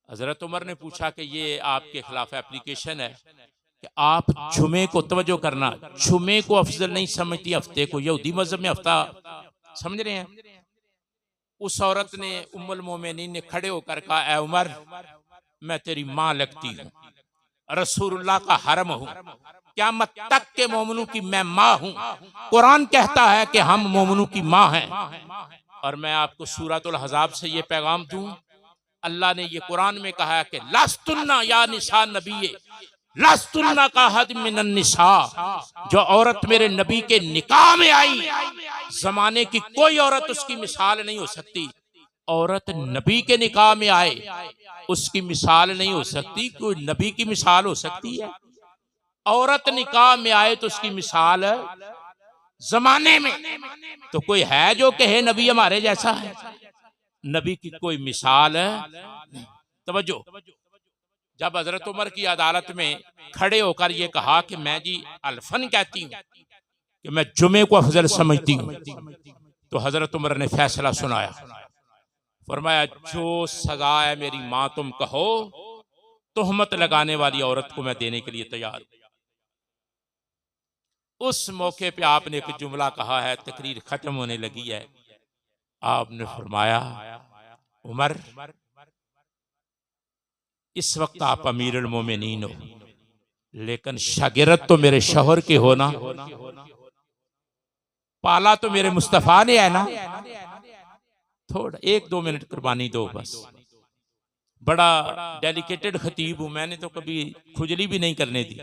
हजरत उमर ने पूछा कि ये आपके खिलाफ एप्लीकेशन है कि आप जुमे को, तवज्जो करना, जुमे को अफजल नहीं समझती, हफ्ते को। यहूदी मजहब में हफ्ता समझ रहे हैं। उस औरत ने, उम्मुल मोमिनीन ने खड़े होकर कहा, ऐ उमर, मैं तेरी माँ लगती हूँ, रसूलुल्लाह का हरम हूँ, क़यामत तक के मोमिनों की मैं माँ हूँ। कुरान कहता है कि हम मोमिनों की माँ हैं। और मैं आपको सूरतुल अहज़ाब से ये पैगाम दूं, अल्लाह ने ये कुरान में कहा है कि लस्तुन्ना या निसा नबी, लस्तुन्ना का हद मिनन निसा। जो औरत मेरे नबी के निकाह में आई, जमाने की कोई औरत उसकी मिसाल नहीं हो सकती। औरत नबी के निकाह में आए, उसकी मिसाल नहीं हो सकती। कोई नबी की मिसाल हो सकती है? औरत निकाह में आए तो उसकी मिसाल जमाने में तो कोई है जो कहे नबी हमारे जैसा है? नबी की कोई मिसाल है? तवज्जो, जब हजरत उमर की अदालत में खड़े होकर ये कहा कि मैं जी अल्फन कहती हूँ कि मैं जुमे को अफजल समझती हूँ। तो हजरत उमर ने फैसला सुनाया, फरमाया जो सजा है मेरी माँ तुम कहो, तोहमत लगाने वाली औरत को मैं देने के लिए तैयार हूं। उस मौके पे आपने एक जुमला कहा है, तकरीर खत्म होने लगी है, आपने फरमाया उमर इस वक्त आप अमीरुल मोमिनीन हो, लेकिन शागिर्द तो मेरे शौहर के हो ना, पाला तो मेरे मुस्तफा ने है ना, थोड़ा 1-2 मिनट कुर्बानी दो बस। बड़ा डेलिकेटेड खतीब हूं, मैंने तो कभी खुजली भी नहीं करने दी।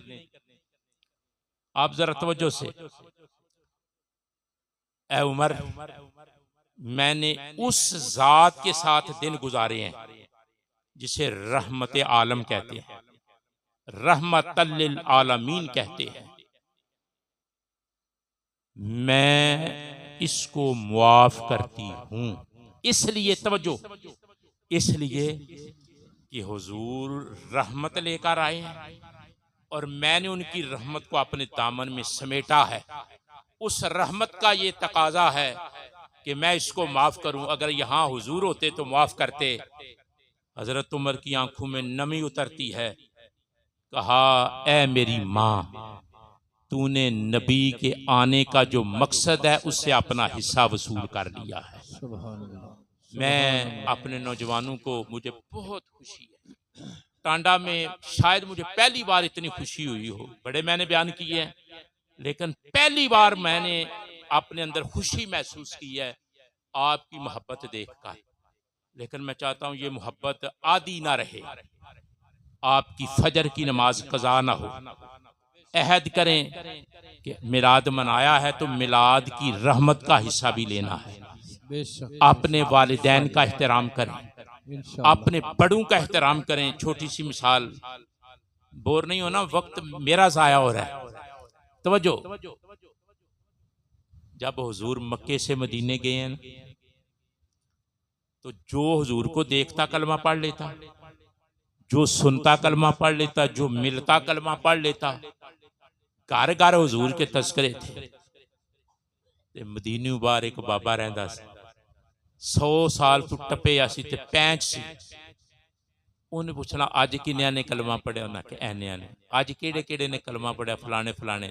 आप जरा तवज्जो से, ए उमर मैंने उस जात के साथ दिन गुजारे हैं जिसे रहमत आलम कहते हैं, रहमतल लिल आलमीन कहते हैं, मैं इसको मुआफ करती हूं। इसलिए तवज्जो, इसलिए कि हुजूर रहमत लेकर आए हैं और मैंने उनकी रहमत को अपने दामन में समेटा है। उस रहमत का ये तकाजा है कि मैं इसको माफ करूं। अगर यहाँ हुजूर होते तो माफ करते। हजरत उमर की आंखों में नमी उतरती है। कहा, ए मेरी माँ, तूने नबी के आने का जो मकसद है उससे अपना हिस्सा वसूल कर लिया है। मैं अपने नौजवानों को, मुझे बहुत खुशी है, टांडा में शायद मुझे पहली बार इतनी खुशी हुई हो। बड़े मैंने बयान किए हैं, लेकिन पहली बार मैंने अपने अंदर खुशी महसूस की है आपकी मोहब्बत देखकर। लेकिन मैं चाहता हूँ ये मोहब्बत आदी ना रहे, आपकी फजर की नमाज कज़ा ना हो। अहद करें कि मिलाद मनाया है तो मिलाद की रहमत का हिस्सा भी लेना है। अपने वालिदैन का एहतराम करें, अपने बड़ों का एहतराम करें। छोटी सी मिसाल, बोर नहीं होना, वक्त मेरा ज़ाया हो रहा है। तवज्जो, जब हुजूर मक्के से मदीने गए हैं तो जो हुजूर को देखता कलमा पढ़ लेता, जो सुनता कलमा पढ़ लेता, जो मिलता कलमा पढ़ लेता। घर घर हुजूर के तस्करे थे। ते मदीने बाहर एक बाबा रहिंदा सी, 100 साल तो टपे सी ते 65 सी। उन्हें पूछना अज किन्नियां ने कलमा पढ़िया? उन्हें कि ऐनिया ने। अज केड़े केड़े ने कलमा पढ़िया? फलाने फलाने।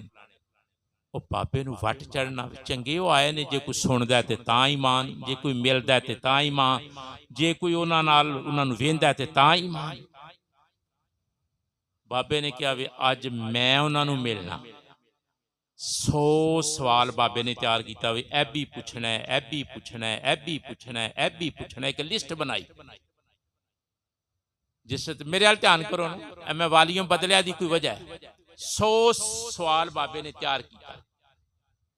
वो बाबे नूं वट चढ़ना, चंगे वो आए ने, जे कोई सुनदा ते तां ईमान, जे कोई मिलदा ते तां ईमान, जे कोई उन्हां नाल उन्हां नूं वेंदा ते तां ईमान। बाबे ने कहा वे अज मैं उन्होंने मिलना। 100 सवाल बाबे ने तैयार किया, वे ए भी पूछना है, ए भी पूछना है, ए भी पूछना है, ए भी पूछना है। एक लिस्ट बनाई जिस मेरे हाल ध्यान करो ना, मैं वालियों बदलिया दी कोई वजह है। 100 सवाल बाबे ने तैयार किया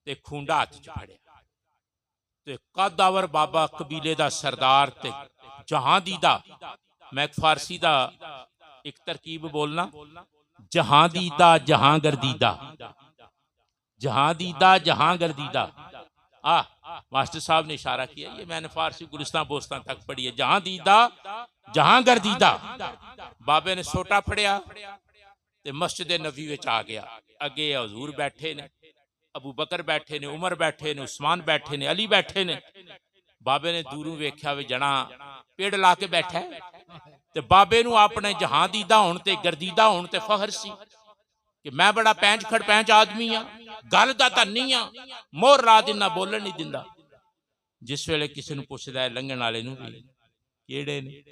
ते खूंडा हाथ च फड़िया ते कदावर बाबा कबीले दा सरदार ते जहां दीदा। मैं एक फारसी दा एक तरकीब बोलना, जहां दीदा जहां गर्दीदा, जहां दीदा जहां गर्दीदा। मास्टर साहब ने इशारा किया, ये मैंने फारसी गुलिस्तान बोस्तान तक पढ़ी है। जहां दीदा जहां गर्दीदा। बाबे ने सोटा फड़िया ते मस्जिद नबी विच आ गया। अगे हजूर बैठे ने, अबू बकर बैठे ने, उमर बैठे ने, उस्मान बैठे ने, अली बैठे ने। बाबे ने दूरों वेख्या वे जना पेड़ ला के बैठा है ते बाबे नूं अपने जहां दीदा होण ते गर्दीदा होण ते फखर सी कि मैं बड़ा पैंच खड़ पैंच आदमी हाँ, गल दा धनी हाँ, मोहर ला दिना, बोलन नहीं दिंदा। जिस वेले किसी नूं पुछदा है लंघण वाले नूं भी केड़े ने,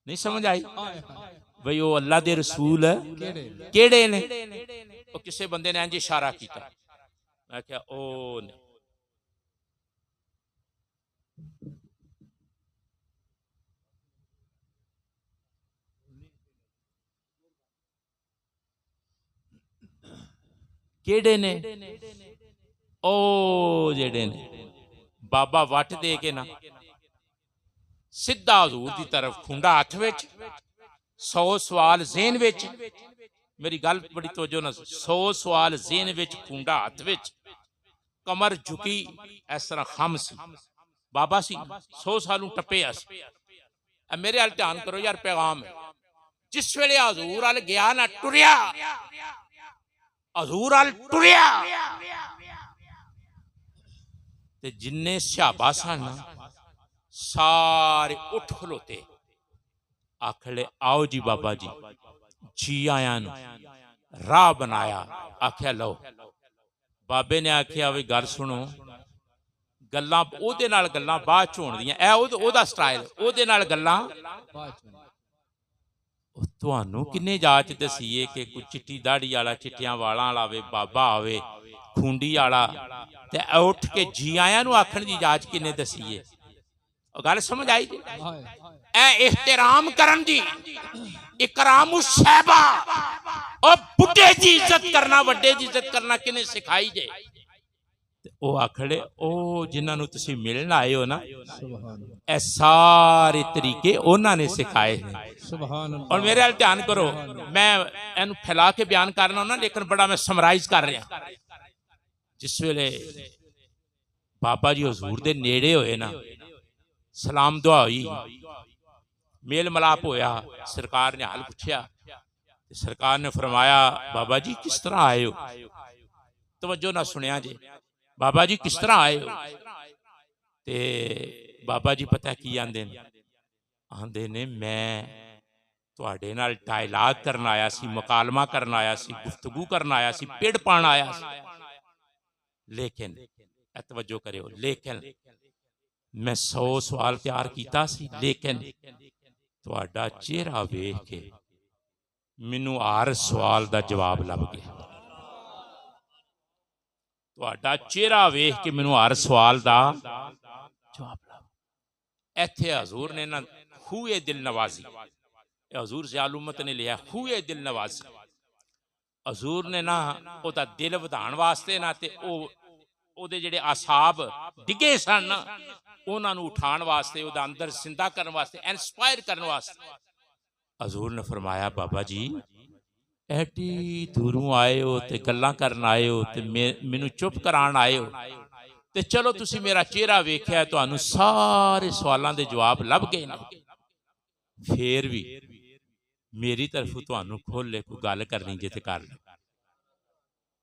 नहीं समझ आई भाई वो अल्लाह दे रसूल केड़े ने? वो किसी बंदे ने इंज इशारा किया। मैं क्या ओ ने। केड़े ने? ओ जेड़े ने। बाबा वट दे के ना सीधा हजूर की तरफ, खुंडा हथ विच, 100 सवाल ज़हन विच। मेरी गल बड़ी तवज्जो ना, 100 सवाल ज़हन विच, खुंडा हथ विच, कमर झुकी इस तरह खम सी। बाबा सी 100 सालों टपे सी। मेरे हाल ध्यान करो यार, पैगाम है। जिस वेले हजूर अल गया ना टुरिया, हजूर अल टुरिया ते जिन्ने सहाबा सन सारे उठ खलोते, आखले आओ जी बाबा जी, जी आया राह बनाया। आख्या लो, बाबे ने आख्या भी गल सुनो, गल्लां ओहदे नाल गल्लां बाद च होणदियां, ऐ ओहदा स्टाइल, ओहदे नाल गल्लां। तुहानू किन्ने जाच दसीए कि कोई चिट्टी दाड़ी वाला, चिट्टियां वालां वाला आवे, बाबा आवे खूंडी वाला, ते उठ के जी आया नू आखण दी जाच किन्ने दसीए? गल समझ आई जी? ए एहतराम करन दी, इकराम साहबा, और बुढ़े की इज्जत करना, वड्डे की इज्जत करना किन्ने सिखाई जे? ओ आखड़े ओ जिन्हां नू तुसीं मिलन आए हो ना, ए सारे तरीके उन्होंने सिखाए हैं। और मेरे हाल ध्यान करो, मैं इनू फैला के बयान करना ना, लेकिन बड़ा मैं समराइज कर रहा। जिस वेले बाबा जी हजूर दे नेड़े होए ना, सलाम दुआ हुई, मेल मलाप होया, सरकार ने हाल पूछया, सरकार ने फरमाया बाबा जी किस तरह आए हो? तवज्जो ना सुनिया जे, बाबा जी किस तरह आए हो? ते बाबा जी पता की आंदे ने? आंदे ने मैं तुहाडे नाल डायलॉग करन आया सी, मुकालमा करन आया सी, गुफ्तगू करन आया सी, पेड़ पाण आया सी, लेकिन तवज्जो करियो, लेकिन मैं 100 सवाल तैयार किया सी, लेकिन तुहाडा चेहरा वेख के मैनू हर सवाल का जवाब लभ गया। तुहाडा चेहरा वेख के मैनू हर सवाल का जवाब लभ। इत्थे हजूर ने ना खूए दिल नवाजी, हजूर ज़ियाल उम्मत ने लिया खूए दिल नवाजी। हजूर ने ना ओदा दिल वधाण वास्ते ना ते ओदे जिहड़े आसाब डिगे सन ना, उन्हां नूं उठाण वास्ते, ओदा अंदर जिंदा करन वास्ते, इंस्पायर करन वास्ते हजूर ने फरमाया बाबा जी एडी दूरों आए हो ते गल्लां करन आए हो ते मैनू चुप कराण आए हो, ते चलो तुसी मेरा चेहरा वेख्या, तुहानू सारे सवालों के जवाब लभ गए ना, फिर भी मेरी तरफ तुहानू खोले कोई गल करनी जे ते कर लो।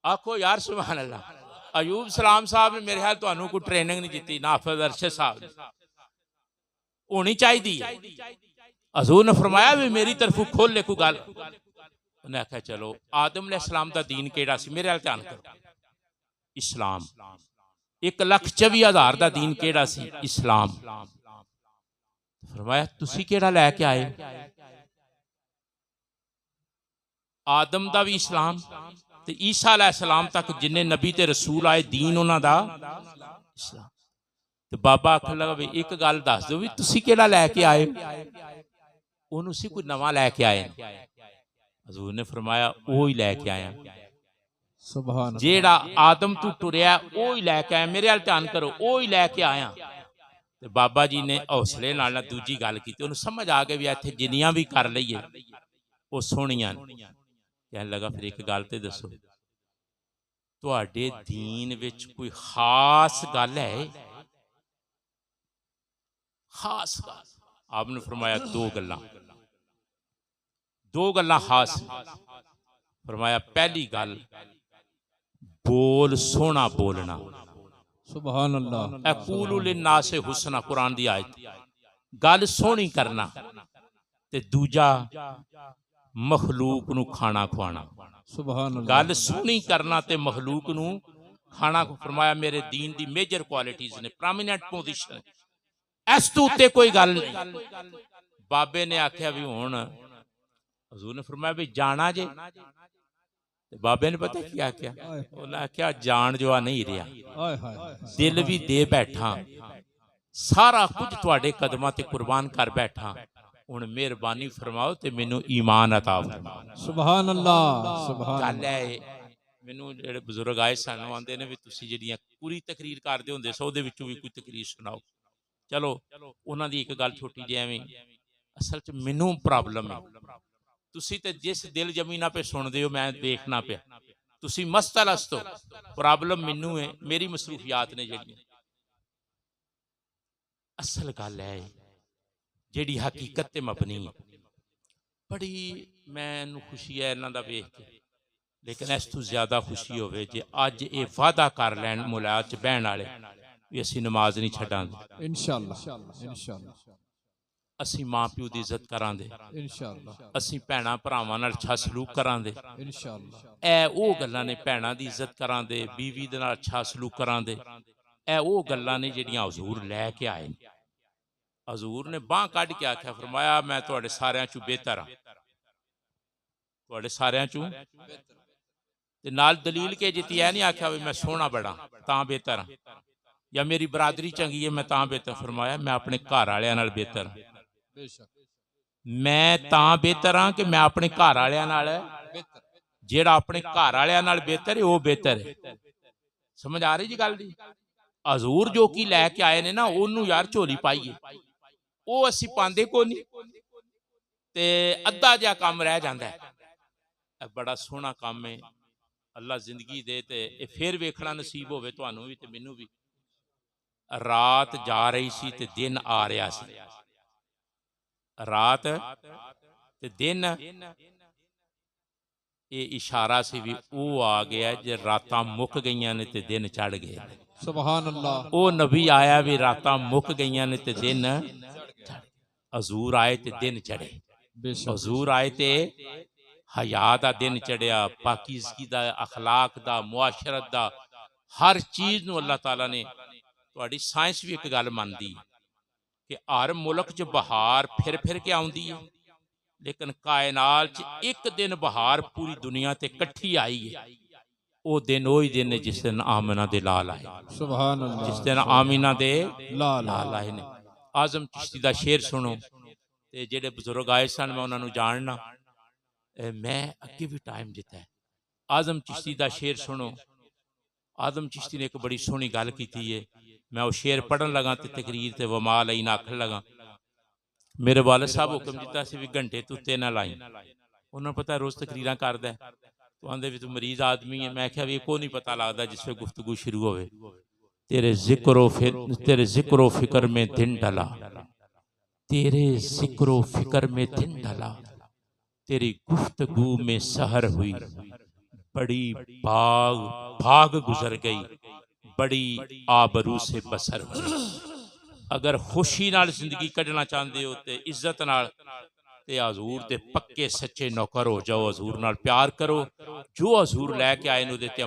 आखो यार सुभान अल्लाह। अयूब सलाम साहब ने मेरे ख्याल तुहानू कोई ट्रेनिंग नहीं दी, नाफिज अरशद साहब ने होनी चाहिए। हजूर ने फरमाया भी मेरी तरफ खोल ले कोई गल। उन्हें आख्या चलो आदम अलैहिस्सलाम दा दीन केड़ा सी? मेरे हाल ध्यान करो, इस्लाम। 1,24,000 दा दीन केड़ा सी? इस्लाम। फरमाया तुसी केड़ा लैके आए? आदम दा भी इस्लाम ते ईसा अलैहिस्सलाम तक जिन्ने नबी ते रसूल आए दीन उन्हां दा इस्लाम। ते बाबा आखन लगा भी एक गल दस दो भी तुसी केड़ा लैके आए? उन्होंने सी कोई नवा लैके आए? हजूर ने फरमाया वो ही लैके आया, सुभान जेड़ा आदम तू टुरिया वो ही लैके आया। मेरे हाल ध्यान करो, वो ही लैके आया। ते बाबा जी ने हौसले नाल दूजी गल की, उन्हें समझ आ गई भी इत्थे जिन्नियां भी कर लईए वो सोहणियां। कहन लगा फिर एक गल ते दसो, तुहाडे दीन विच कोई खास गल है? खास गल? आपने फरमाया दो गल्लां खास। फरमाया पहली गल बोल सोहना बोलना, सुभान अल्लाह। अकूलु लिन्नास हुसना, कुरान दी आयत, गल सोहनी करना। ते दूजा मखलूक नू खाना खुआना, सुभान अल्लाह। गल सोहनी करना ते मखलूक नू खाना। फरमाया मेरे दीन दी मेजर क्वालिटीज ने, प्रोमिनेंट पोजीशन, इस तो उत्ते कोई गल नहीं। बाबे ने आख्या भी हुण, हजूर ने फरमाया भी जाना जे? बाबे ने पता क्या आख्या? उन्हें आख्या जान जो नहीं रहा, दिल भी दे बैठा, सारा कुछ तुहाडे कदमां ते कुर्बान कर बैठा, हुण मेहरबानी फरमाओ ते मैनू ईमान अता फरमाओ। सुभान अल्लाह, सुभान गल है मैनू जेहड़े बजुर्ग आए सन आंदे ने भी तुसीं जिहड़ियां पूरी तकरीर करदे हुंदे सो दे विचों भी कोई तकरीर सुनाओ। चलो उन्हां दी एक गल छोटी जी एवें, असल च मैनू प्रॉब्लम है, तुसी ते जिस दिल जमीना पे सुनते हो मैं देखना पे, तुसी मस्तलस्त हो, प्रॉब्लम मैनू है, मेरी मसरूफियात ने जेहड़ियां। असल गल है जेड़ी हकीकत ते मबनी है, बड़ी मैनू खुशी है इन्हां दा वेख के, लेकिन इस तों ज़्यादा खुशी होवे जे अज ये वादा कर लैन मुलाद च बहन वाले भी असीं नमाज नहीं छड्डांगे, इंशाअल्लाह इंशाअल्लाह असीं माँ प्यो की इज्जत करांगे, इंशाअल्लाह असीं भैणां भरावां नाल अच्छा सलूक करांगे। इंशाअल्लाह ए वो गल्लां ने भैणां की इज्जत करांगे, बीवी दे नाल अच्छा सलूक करांगे। ए वो गल्लां ने जिहड़ियां हजूर लैके आए ने। हजूर ने बांह कढ के आख्या, फरमाया मैं तुहाडे सारियां चों बेहतर हां, तुहाडे सारियां चों ते नाल दलील के जित्ती ऐ नहीं आख्या भी मैं सोहना बड़ा तां बेहतर हां या मेरी बरादरी चंगी है मैं तां बेहतर। फरमाया मैं अपने घर वालियां नाल बेहतर हां, मैं तां बेहतर हां कि मैं अपने घर वालियां नाल, जेड़ा अपने घर वालियां नाल बेहतर है वो बेहतर है। समझ आ रही जी गल दी? हजूर जो की लैके आए ने ना ओनू यार झोली पाईए, वो असीं पांदे को नहीं ते अद्धा जिहा काम रह जांदा है। बड़ा सोहना काम है, अल्लाह जिंदगी दे ते फिर वेखना नसीब होवे तुहानू भी ते मैनू भी। रात जा रही सी ते दिन आ रहा सी, रात ते दिन ये इशारा से भी वो आ गया जे रातां मुक गईयां ने ते दिन चढ़ गए। सुभान अल्लाह वो नबी आया भी रातां मुक गईयां ने ते दिन चढ़, हजूर आए ते दिन चढ़े। बेशक हजूर आए ते हया दा दिन चढ़िया, पाकीज़गी दा, अखलाक दा, मुआशरत दा, हर चीज़ नूं अल्लाह ताला ने, तुहाडी साइंस भी एक गल मनदी कि हर मुल्क च बहार फिर के आउंदी है, लेकिन कायनात च एक दिन बहार पूरी दुनिया ते कट्ठी आई है। वो दिन वही दिन है जिस दिन आमिना दे लाल आए, सुभान अल्लाह जिस दिन आमिना दे लाल लाल आए ने। आजम चिश्ती दा शेर सुनो, ते जेडे बुजुर्ग आए सन मैं उन्होंने जानना, मैं अगे भी टाइम दिता है। आजम चिश्ती दा शेर सुनो। आजम चिश्ती ने एक बड़ी सोहनी गल की है, मैं वो शेर पढ़न लगा तो तकरीर ते वमा लई ना आखन लगा। मेरे वालिद साहब हुक्म दिता सी भी घंटे तू उत्ते ना लाई, उन्होंने पता रोज़ तकरीर करदा है, तो आंदे भी तू मरीज आदमी है। मैं क्या भी को नहीं पता लगता जिसमें गुफ्तगू शुरू होवे। तेरे जिक्र फिक्र में दिन ढला, तेरे जिक्र फिक्र में दिन ढला, तेरी गुफ्तगू में सहर हुई, बड़ी भाग भाग गुजर गई, बड़ी आबरू से बसर हुई। अगर खुशी नाल जिंदगी कढ़ना चाहते हो तो इज्जत नाल ते हजूर दे पक्के सच्चे नौकर हो जाओ, हजूर नाल प्यार करो, जो हजूर लैके आए ने उहदे ते